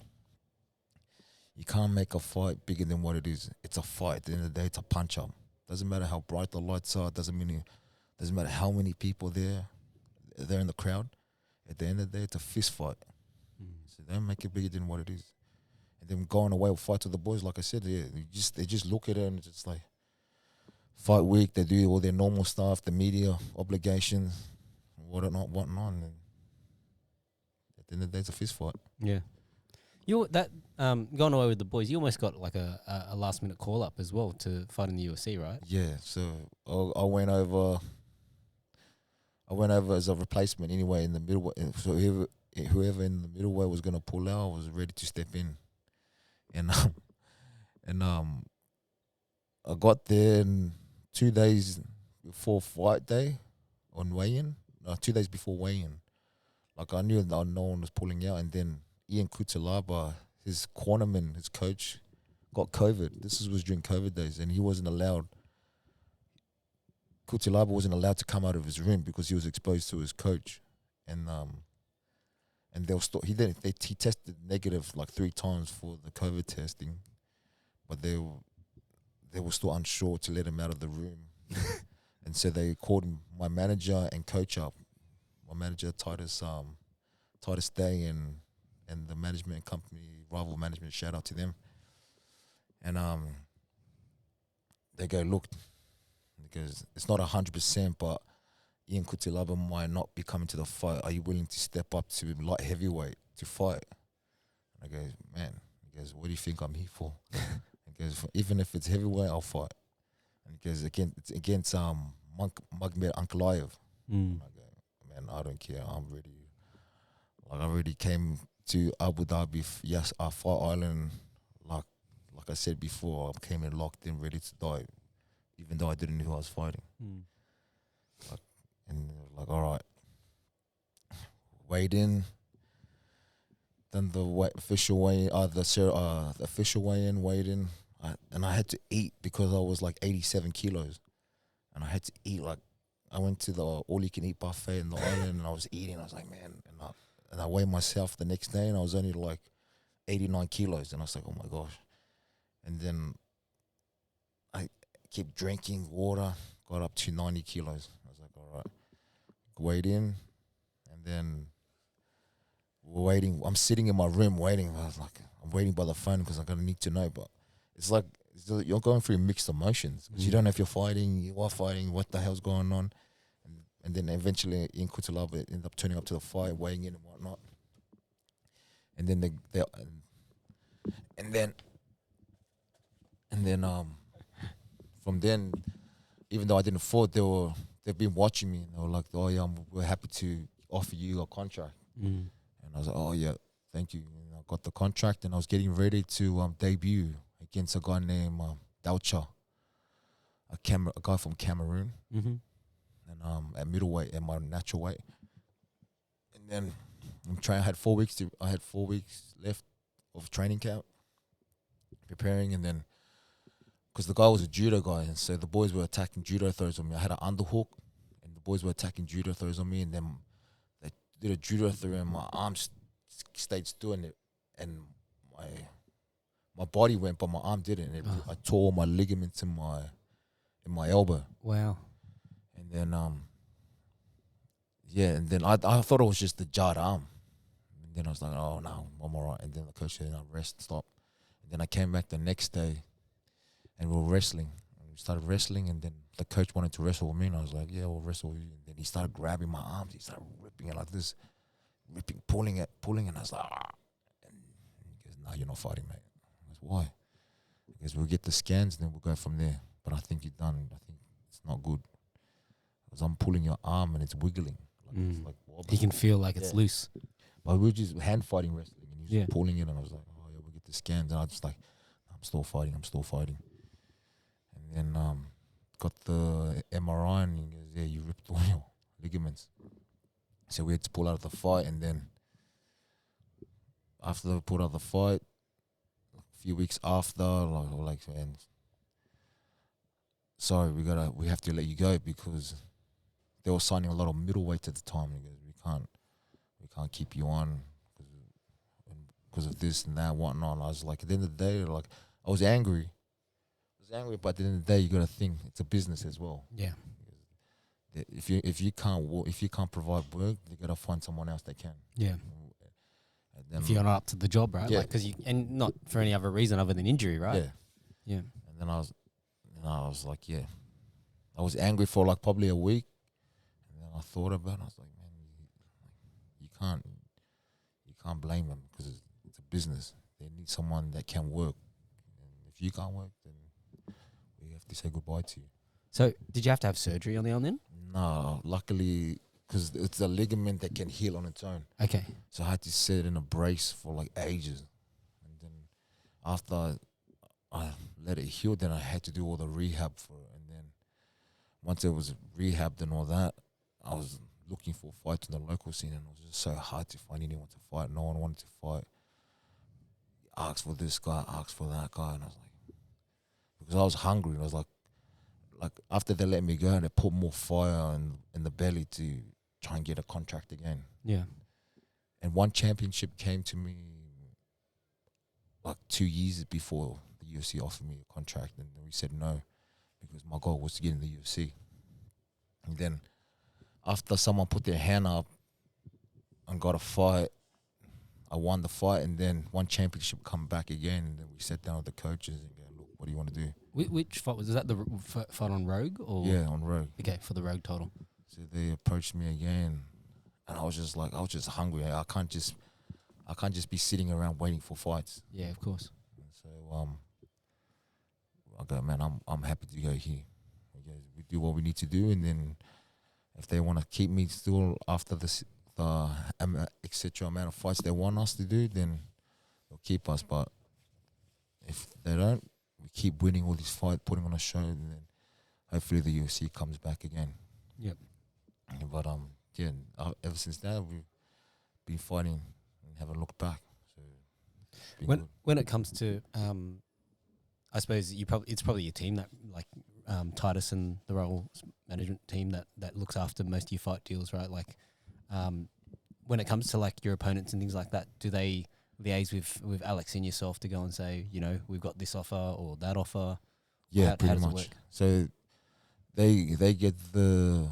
you can't make a fight bigger than what it is. It's a fight. At the end of the day, it's a punch-up. Doesn't matter how bright the lights are. Doesn't matter how many people they're in the crowd. At the end of the day, it's a fist fight. So don't make it bigger than what it is. And then going away with fights with the boys, like I said, they just look at it and it's just like fight week. They do all their normal stuff, the media obligations, whatnot. And at the end of the day, it's a fist fight. Yeah. Going away with the boys, you almost got like a last minute call up as well to fight in the UFC, right? Yeah. So I went over as a replacement anyway in the middleweight. So whoever in the middleweight was gonna pull out, I was ready to step in. And I got there 2 days before fight day on weigh-in. 2 days before weigh-in. Like, I knew that no one was pulling out, and then Ian Kutalaba, his cornerman, his coach, got COVID. This was during COVID days, and he wasn't allowed. Kutilaba wasn't allowed to come out of his room because he was exposed to his coach, and they were still he tested negative like 3 times for the COVID testing, but they were still unsure to let him out of the room, and so they called my manager and coach up. My manager Titus Day and the management company Rival Management, shout out to them, and they go, look, because it's not 100%, but Ian Kutilaba might not be coming to the fight. Are you willing to step up to light heavyweight to fight? And I go, man. He goes, what do you think I'm here for? He goes, even if it's heavyweight, I'll fight. And he goes, it's against Magmed Ankalaev. Mm. I go, man, I don't care. I'm ready. Like, I already came to Abu Dhabi, Fight Island. Like I said before, I came in locked in, ready to die, even though I didn't know who I was fighting. Mm. And like, all right, weighed in. Then the official weigh, the official weigh-in, weighed in, and I had to eat because I was like 87 kilos, and I had to eat like I went to the all-you-can-eat buffet in the island, and I was eating. I was like, man, and I weighed myself the next day, and I was only like 89 kilos, and I was like, oh my gosh. And then I kept drinking water, got up to 90 kilos. I was like, all right, weighed in, and then we're waiting. I'm sitting in my room waiting. I was like, I'm waiting by the phone because I'm gonna need to know. But it's like you're going through mixed emotions because you don't know if you're fighting, you are fighting, what the hell's going on, and then eventually in Kutilaba it ended up turning up to the fight, weighing in and whatnot, and then from then, even though I didn't fight, they've been watching me, and they were like, oh yeah, we're happy to offer you a contract. Mm. And I was like, oh yeah, thank you. And I got the contract, and I was getting ready to debut against a guy named Daucha, a guy from Cameroon, Mm-hmm. and at middleweight, at my natural weight. And then I had 4 weeks left of training camp, preparing, and then because the guy was a judo guy, and so the boys were attacking judo throws on me. I had an underhook, and the boys were attacking judo throws on me, and then they did a judo throw, and my arms stayed still, and my body went, but my arm didn't. I tore all my ligaments in my elbow. Wow. And then and then I thought it was just the jarred arm. And then I was like, oh no, I'm all right. And then the coach said, no, rest, stop. And then I came back the next day, and we were wrestling. And we started wrestling, and then the coach wanted to wrestle with me, and I was like, yeah, we'll wrestle with you. And then he started grabbing my arms. He started ripping it like this, pulling it, and I was like, ah. And he goes, no, you're not fighting, mate. I was, why? He goes, we'll get the scans, and then we'll go from there. But I think you're done. I think it's not good. Because I'm pulling your arm, and it's wiggling. It's like He can feel like it's loose. But we were just hand fighting wrestling, and he was pulling it, and I was like, oh yeah, we'll get the scans. And I was just like, I'm still fighting. And then got the MRI, and he goes, yeah, you ripped all your ligaments. So we had to pull out of the fight, and then after we pulled out of the fight, a few weeks after, like man, sorry, we have to let you go because they were signing a lot of middleweights at the time. Because we can't keep you on because of this and that, whatnot. And I was like, at the end of the day, like I was angry, but at the end of the day, you got to think it's a business as well. Yeah. If you can't provide work, you got to find someone else that can. Yeah. And then, if you're not up to the job, right? Yeah. Like, and not for any other reason other than injury, right? Yeah. Yeah. And then I was like, yeah. I was angry for like probably a week. And then I thought about it. I was like, man, you can't blame them because it's a business. They need someone that can work. And if you can't work, then we have to say goodbye to you. So did you have to have surgery on the arm then? No, luckily, because it's a ligament that can heal on its own. Okay. So I had to sit in a brace for like ages. And then after I let it heal, then I had to do all the rehab for it. And then once it was rehabbed and all that, I was looking for fights in the local scene, and it was just so hard to find anyone to fight. No one wanted to fight. Asked for this guy, asked for that guy, and I was like, because I was hungry, and I was like like after they let me go, they put more fire in the belly to try and get a contract again. Yeah. And one championship came to me like 2 years before the UFC offered me a contract, and we said no because my goal was to get in the UFC. And then after someone put their hand up and got a fight, I won the fight, and then one championship come back again, and then we sat down with the coaches and go, look, what do you want to do? Which fight was that? The fight on Rogue? Or? Yeah, on Rogue. Okay, for the Rogue title. So they approached me again, and I was just hungry. I can't just be sitting around waiting for fights. Yeah, of course. So I go, man, I'm happy to go here. We do what we need to do, and then if they want to keep me still after the etc. amount of fights they want us to do, then they'll keep us. But if they don't, we keep winning all these fights, putting on a show, and then hopefully the UFC comes back again. Yep. But ever since that we've been fighting and haven't looked back. So when it comes to I suppose it's probably your team that like Titus and the Royal management team that looks after most of your fight deals, right? Like when it comes to like your opponents and things like that, do they liaise with Alex and yourself to go and say, you know, we've got this offer or that offer? Yeah, pretty how does much. it work? So they get the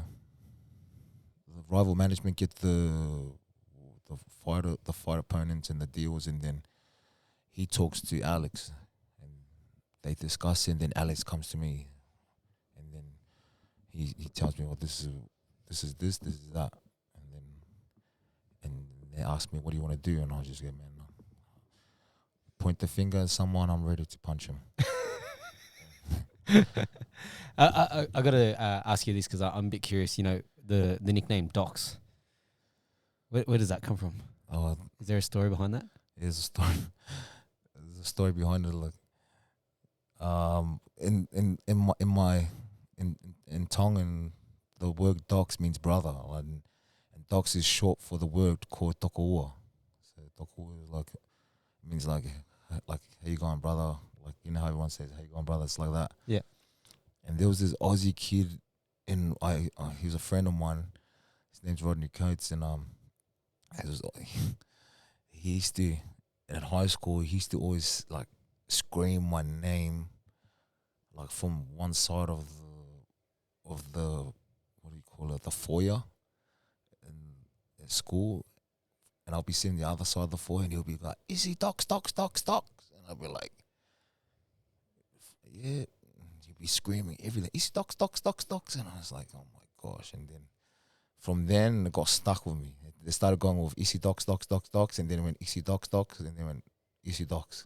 rival management get the fight opponents and the deals, and then he talks to Alex and they discuss it, and then Alex comes to me and then he tells me, well, this is that, and they ask me, what do you want to do? And I'll just go, man, point the finger at someone, I'm ready to punch him. I got to ask you this because I'm a bit curious. You know, the nickname Doxz. Where does that come from? Is there a story behind that? There's a story. There's a story behind it. Like, in Tongan, the word Doxz means brother, and Doxz is short for the word called Tokoua. So Tokoua is like means like how you going, brother? Like, you know how everyone says, how you going, brother? It's like that. Yeah. And there was this Aussie kid, he was a friend of mine. His name's Rodney Coates, and he used to, at high school, he used to always like scream my name, like from one side of the what do you call it, the foyer in school, and I'll be sitting the other side of the foyer, and he'll be like, Isi Doxz, Doxz, Doxz, Doxz, and I'll be like, yeah. He'd be screaming everything, Isi Doxz, Doxz, Doxz, Doxz, and I was like, oh my gosh. And then from then it got stuck with me. They started going with Isi Doxz, Doxz, Doxz, Doxz, and then it went Isi Doxz, Doxz, and then they went Isi Doxz.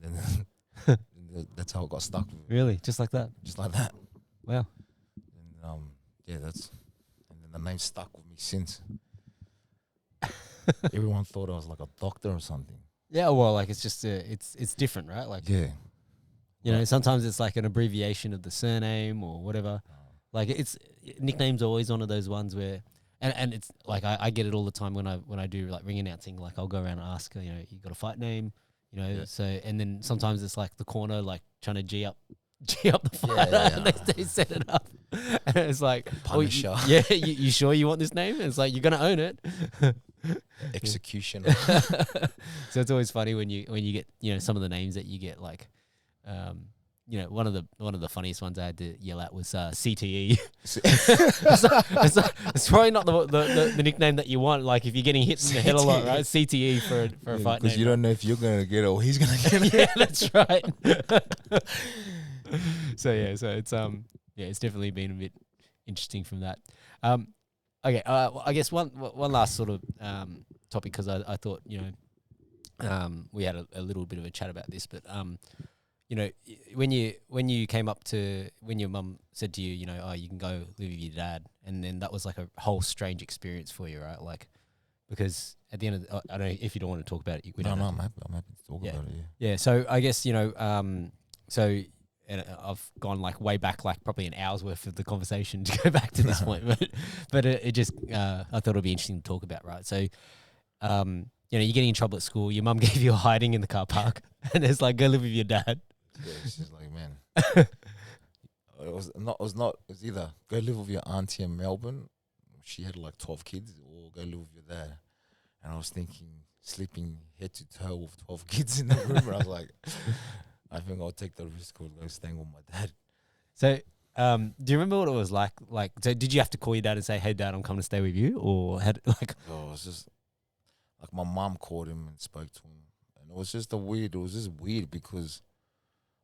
And then that's how it got stuck with me. Really? Just like that? Just like that. Wow. And and then the name stuck with me since. Everyone thought I was like a doctor or something. Yeah, well, like it's just it's different, right? Like, yeah, you know, sometimes it's like an abbreviation of the surname or whatever. Like it's nicknames are always one of those ones where, and it's like I get it all the time when I do like ring announcing. Like I'll go around and ask, you know, you got a fight name, you know. Yeah. So and then sometimes it's like the corner like trying to G up the fighter, and they set it up, and it's like Punisher. You sure you want this name? And it's like you're gonna own it. Execution. So it's always funny when you get, you know, some of the names that you get, like you know, one of the funniest ones I had to yell at was CTE. it's probably not the nickname that you want. Like if you're getting hit in the head a lot, right? CTE for a fight name. Because you don't know if you're gonna get it or he's gonna get it. Yeah, that's right. So it's definitely been a bit interesting from that. Okay, I guess one last sort of topic, because I thought, you know, we had a little bit of a chat about this, but you know, when you came up to, when your mum said to you, you know, oh, you can go live with your dad, and then that was like a whole strange experience for you, right? Like, because at the end of the, I don't know if you don't want to talk about it. I'm happy to talk about it. Yeah. So I guess, you know, and I've gone like way back, like probably an hour's worth of the conversation to go back to this point, but it just I thought it'd be interesting to talk about, right? So, you know, you're getting in trouble at school. Your mum gave you a hiding in the car park, and it's like, go live with your dad. Yeah, she's like, man, it was not. It was not. It was either go live with your auntie in Melbourne. She had like 12 kids, or go live with your dad. And I was thinking, sleeping head to toe with 12 kids in the room. And I was like, I think I'll take the risk of go staying with my dad. So, do you remember what it was like? Like, so did you have to call your dad and say, "Hey, Dad, I'm coming to stay with you," or had like? Oh, it was just like my mom called him and spoke to him, and it was just weird because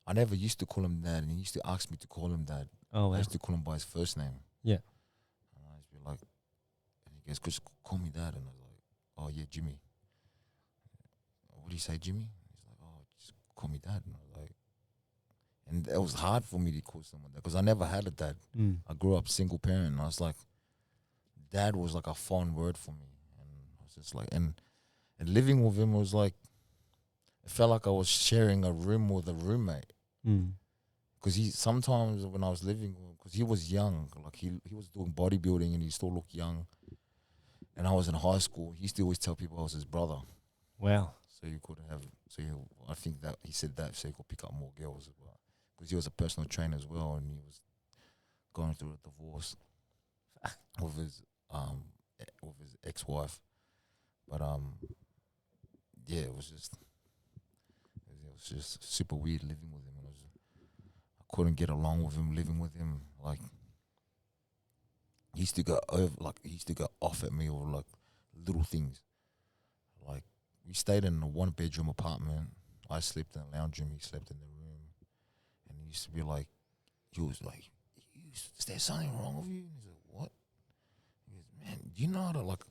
I never used to call him Dad, and he used to ask me to call him Dad. Oh, wow. I used to call him by his first name. Yeah. And I used to be like, and he goes, "Just call me Dad," and I was like, "Oh yeah, Jimmy." What do you say, Jimmy? He's like, "Oh, just call me Dad," and I was like. And it was hard for me to call someone that because I never had a dad. I grew up single parent, and I was like, dad was like a fond word for me. And I was just like, and living with him was like, it felt like I was sharing a room with a roommate. Because he sometimes when I was living with him, because he was young, like he was doing bodybuilding and he still looked young. And I was in high school. He used to always tell people I was his brother. Wow. So you could have, I think that he said that so you could pick up more girls as well. Because he was a personal trainer as well, and he was going through a divorce with his ex-wife. But yeah, it was just super weird living with him. I couldn't get along with him living with him. Like he used to go off at me over like little things. Like we stayed in a 1-bedroom apartment. I slept in the lounge room. He slept in the room. And he used to be like, is there something wrong with you? And he's like, what? He goes, man, do you know how to like,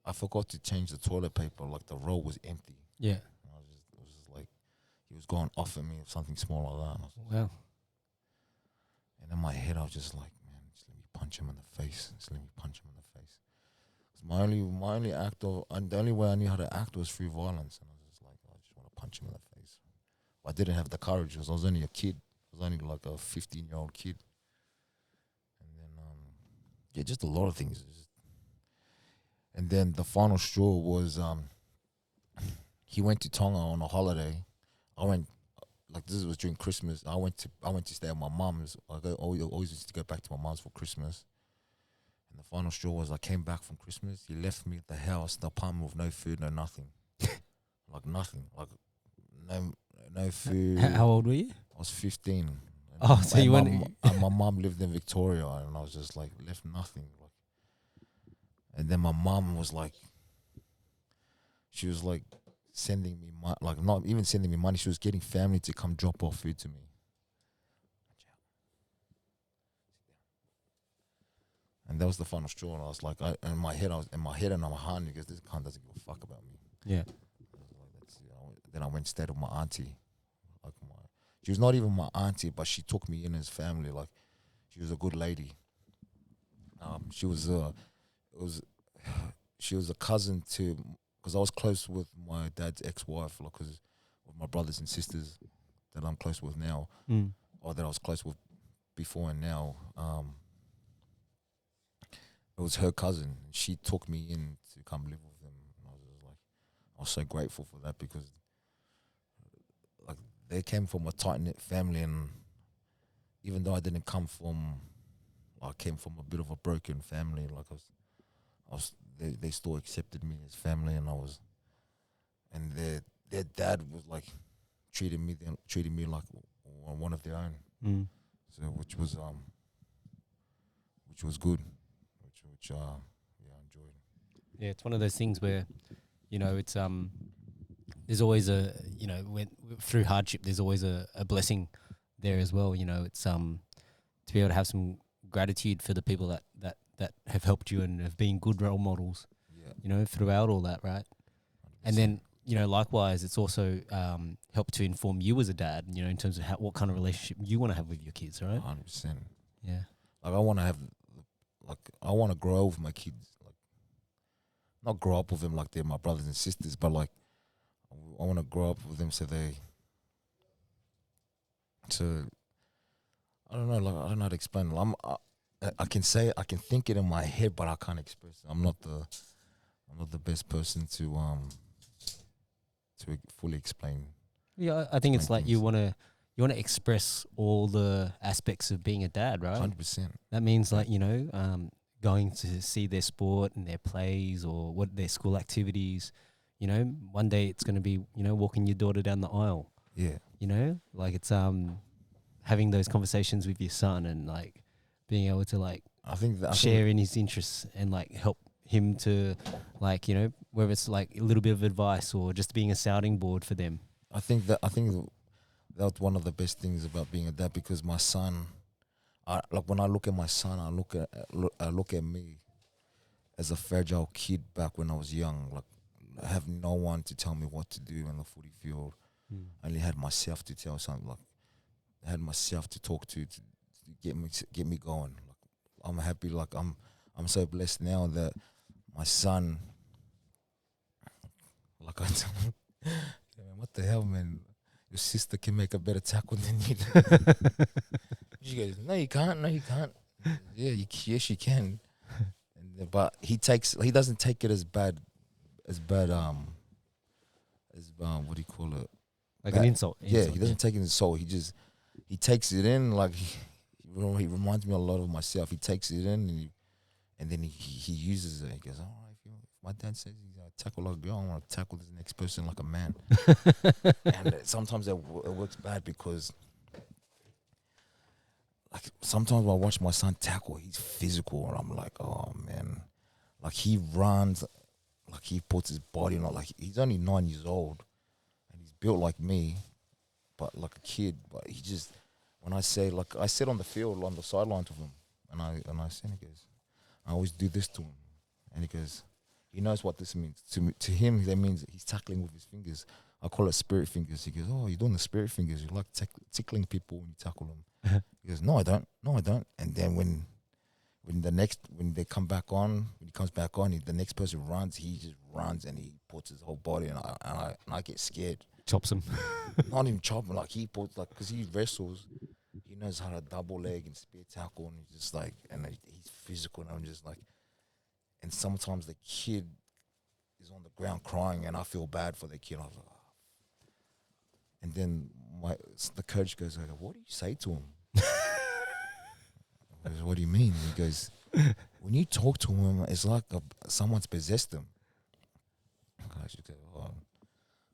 I forgot to change the toilet paper, like the roll was empty. Yeah. And it was just like, he was going off at me or something small like that. And I was like, Wow. And in my head, I was just like, man, just let me punch him in the face. Just let me punch him in the face. My only act and the only way I knew how to act was through violence. And I was just like, I just want to punch him in the face. I didn't have the courage because I was only a kid. I was only like a 15-year-old kid. And then, just a lot of things. And then the final straw was he went to Tonga on a holiday. I went, like this was during Christmas. I went to stay at my mum's. I always used to go back to my mum's for Christmas. And the final straw was I came back from Christmas. He left me at the house, the apartment with no food, no nothing. Like nothing. Like no food. How old were you? I was 15. Oh, so you went. And my mum lived in Victoria, and I was just like left nothing. Like, and then my mum was like, she was like sending me money, like not even sending me money. She was getting family to come drop off food to me. And that was the final straw. And I was like, in my head and my heart, because this cunt doesn't give a fuck about me. Yeah. Then I went and stayed with my auntie. She was not even my auntie, but she took me in as family. Like, she was a good lady. She was a cousin to, because I was close with my dad's ex-wife, like, cause with my brothers and sisters that I'm close with now, or that I was close with before and now. It was her cousin. She took me in to come live with them. And I was so grateful for that because, like, they came from a tight-knit family, and even though I didn't come from, I came from a bit of a broken family, like they still accepted me as family, and and their dad was like treated me like one of their own, so which was good, which I enjoyed. Yeah, it's one of those things where, it's there's always when through hardship, there's always a blessing there as well. It's to be able to have some gratitude for the people that have helped you and have been good role models. Yeah. Throughout all that, right? 100%. And then likewise, it's also helped to inform you as a dad. In terms of what kind of relationship you want to have with your kids, right? 100%. Yeah. Like I want to grow with my kids. Like, not grow up with them like they're my brothers and sisters, but like I want to grow up with them so I don't know. Like I don't know how to explain it. I can think it in my head, but I can't express it. I'm not the best person to fully explain. Yeah, I think it's like you want to you want to express all the aspects of being a dad, right? 100%. That means like, you know, going to see their sport and their plays or what their school activities. You know, one day it's going to be, you know, walking your daughter down the aisle. Yeah. You know, like it's having those conversations with your son and like being able to like I think that share in his interests and like help him to like, you know, whether it's like a little bit of advice or just being a sounding board for them. I think that's one of the best things about being a dad, because my son, like when I look at my son, I look at me as a fragile kid back when I was young. Like I have no one to tell me what to do in the footy field. I only had myself to tell something. Like I had myself to talk to get me going. Like I'm happy. Like I'm so blessed now that my son. Like I tell him, yeah, man, what the hell, man? Your sister can make a better tackle than you do. She goes, no, you can't. No, you can't. Yeah, yes, you can. But he doesn't take it as bad. What do you call it? Like bad. an insult. Yeah, he doesn't take it as insult. He takes it in like he reminds me a lot of myself. He takes it in and then he uses it. He goes, all right, if my dad says he's gonna tackle like a girl, I want to tackle this next person like a man. And sometimes it works bad because like sometimes when I watch my son tackle, he's physical and I'm like, oh man, like he runs, like he puts his body on. Like he's only 9 years old and he's built like me, but like a kid. But he just, when I say, like I sit on the field on the sidelines with him and I say, he goes, I always do this to him, and he goes, he knows what this means. To him, that means he's tackling with his fingers. I call it spirit fingers. He goes, oh, you're doing the spirit fingers. You like tickling people when you tackle them. He goes, no, I don't. No, I don't. And then when they come back on, when he comes back on, the next person runs, he just runs and he puts his whole body, and I get scared. Chops him. Not even chop him, like he puts, like, because he wrestles, he knows how to double leg and spear tackle, and he's just like, and he's physical, and I'm just like, and sometimes the kid is on the ground crying, and I feel bad for the kid. I was like, oh. And then the coach goes, what do you say to him? I goes, what do you mean? He goes, when you talk to him, it's like someone's possessed him. I just go, oh.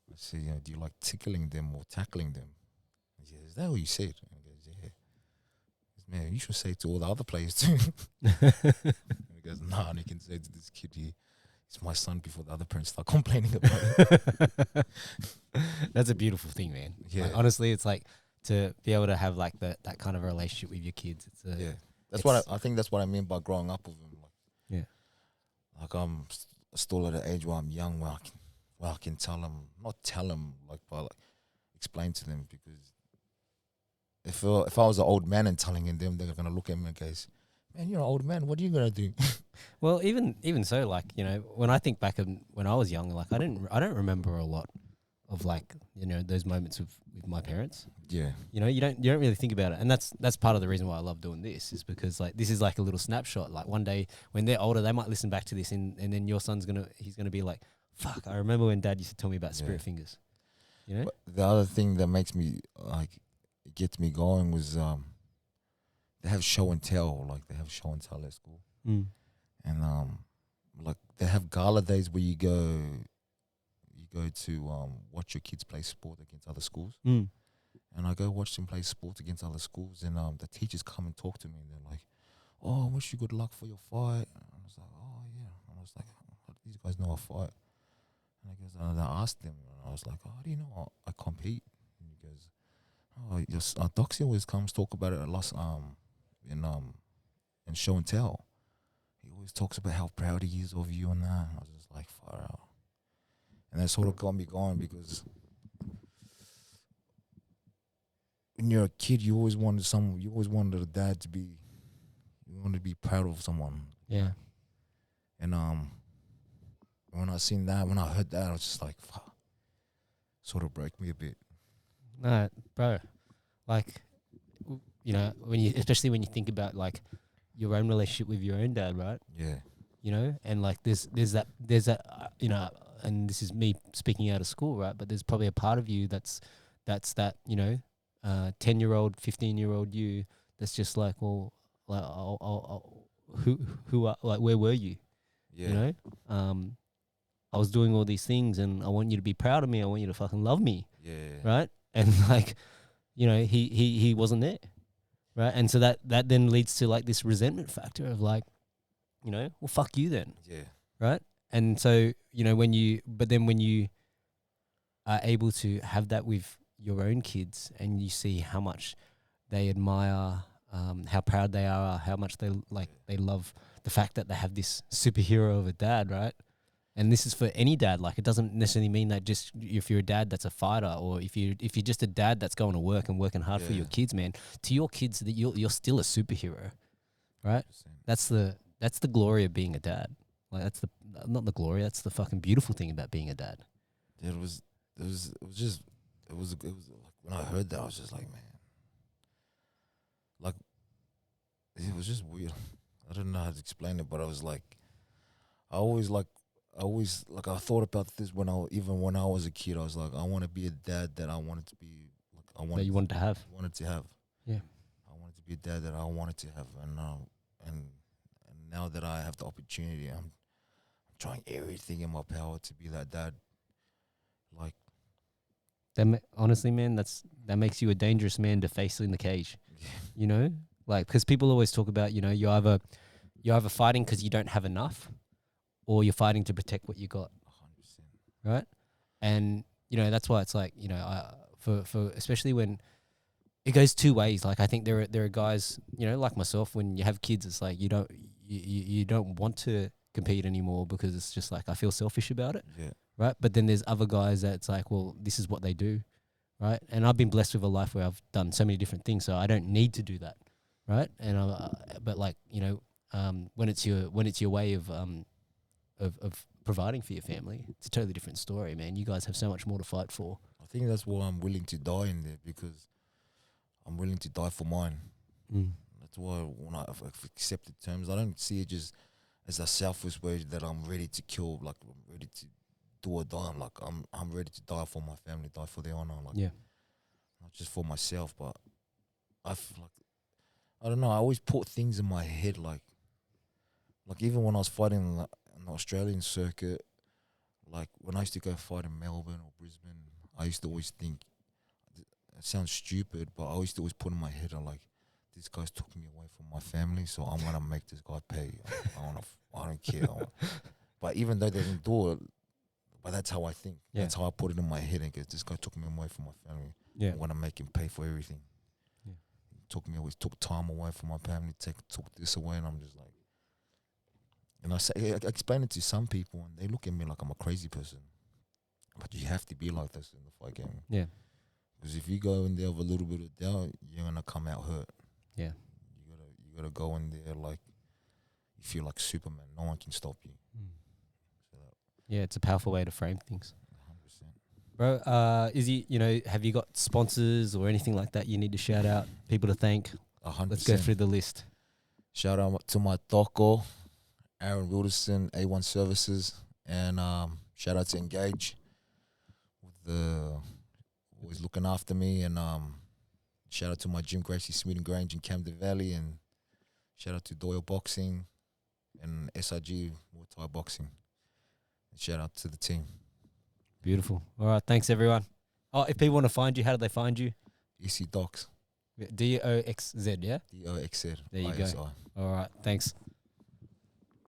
I say, do you like tickling them or tackling them? He says, is that what you said? I goes, yeah. He goes, man, you should say it to all the other players too. He goes, nah, and he can say to this kid, it's my son, before the other parents start complaining about it. That's a beautiful thing, man. Yeah. Like, honestly, it's like to be able to have like that kind of a relationship with your kids. Yeah. That's what I think. That's what I mean by growing up with them. Like, yeah. Like I'm still at an age where I'm young, where I can tell them, not tell them, like, but like explain to them, because if I was an old man and telling them, they're gonna look at me and go, man, you're an old man. What are you gonna do? Well, even so, like, you know, when I think back of when I was young, like I don't remember a lot of like, you know, those moments with my parents. Yeah. You know, you don't really think about it, and that's part of the reason why I love doing this, is because like this is like a little snapshot. Like one day when they're older, they might listen back to this, and then your son's he's gonna be like, fuck, I remember when Dad used to tell me about spirit fingers. You know. But the other thing that makes me like, it gets me going was they have show and tell. Like they have show and tell at school, and like they have gala days where you go to watch your kids play sport against other schools. And I go watch them play sport against other schools, and the teachers come and talk to me, and they're like, oh, I wish you good luck for your fight. And I was like, oh yeah. And I was like, how do these guys know I fight? And I asked them, and I was like, oh, how do you know I compete? And he goes, oh, Doxy always comes talk about it a lot in show and tell. He always talks about how proud he is of you and that. And I was just like, far out. And that sort of got me going, because when you're a kid, you always wanted a dad to be, you wanted to be proud of someone. Yeah. And when I seen that, when I heard that, I was just like, fuck. Sort of broke me a bit. No, bro. Like, you know, especially when you think about like your own relationship with your own dad, right? Yeah. You know, and like there's that you know, and this is me speaking out of school, right? But there's probably a part of you that's that, you know, 10-year-old, 15-year-old you that's just like, well, like, who are, like, where were you? Yeah. You know, I was doing all these things, and I want you to be proud of me. I want you to fucking love me, Yeah. right? And like, you know, he wasn't there, right? And so that then leads to like this resentment factor of like, you know, well, fuck you then, Yeah. right? And so, you know, when you are able to have that with your own kids, and you see how much they admire, how proud they are, how much they love the fact that they have this superhero of a dad, right? And this is for any dad. Like, it doesn't necessarily mean that just if you're a dad that's a fighter, or if you're just a dad that's going to work and working hard for your kids, man. To your kids, that you're still a superhero, right? 100%. That's the glory of being a dad. Like, that's not the glory. That's the fucking beautiful thing about being a dad. Yeah, it was like, when I heard that, I was just like, man, like, it was just weird. I don't know how to explain it, but I was like, I thought about this when I was a kid. I was like, I want to be a dad that I wanted to be, like, That you wanted to have. Yeah. I wanted to be a dad that I wanted to have, and now that I have the opportunity, I'm trying everything in my power to be that dad. Like, Honestly, man, that makes you a dangerous man to face in the cage. You know, like, because people always talk about, you know, you're either fighting because you don't have enough, or you're fighting to protect what you got. 100%. Right? And, you know, that's why it's like, you know, for especially when it goes two ways. Like, I think there are guys, you know, like myself, when you have kids, it's like you don't want to compete anymore because it's just like, I feel selfish about it. Yeah. Right? But then there's other guys that's like, well, this is what they do. Right? And I've been blessed with a life where I've done so many different things, so I don't need to do that. Right? And but, like, you know, when it's your way of providing for your family, it's a totally different story, man. You guys have so much more to fight for. I think that's why I'm willing to die in there, because I'm willing to die for mine. That's why when I've accepted terms, I don't see it just as a selfish way that I'm ready to kill, like, I'm ready to do or die. I'm like, I'm ready to die for my family, die for their honor. Like, Yeah. Not just for myself, but I don't know. I always put things in my head, like even when I was fighting in the Australian circuit, like when I used to go fight in Melbourne or Brisbane, I used to always think, it sounds stupid, but I used to always put in my head, I'm like, this guy's took me away from my family, so I'm gonna make this guy pay. I don't care. But even though they didn't do it, but that's how I think. Yeah. That's how I put it in my head. And this guy took me away from my family. Yeah. I'm gonna make him pay for everything. Yeah. Took time away from my family. Took this away, and I'm just like, and I explain it to some people, and they look at me like I'm a crazy person. But you have to be like this in the fight game. Yeah. Because if you go in there with a little bit of doubt, you're gonna come out hurt. Yeah. You gotta go in there like you feel like Superman. No one can stop you. So Yeah, it's a powerful way to frame things. 100%. Bro, Izzy, you know, have you got sponsors or anything like that you need to shout out, people to thank? 100%. Let's go through the list. Shout out to my Toko, Aaron Wilderson, A1 Services, and shout out to Engage with always looking after me, and shout out to my gym, Gracie Smith Grange in Camden Valley, and shout out to Doyle Boxing and SRG Muay Thai Boxing. And shout out to the team. Beautiful. All right, thanks everyone. Oh, if people want to find you, how do they find you? Isi Doxz. DOXZ, yeah? DOXZ. There you go. ISI. All right, thanks.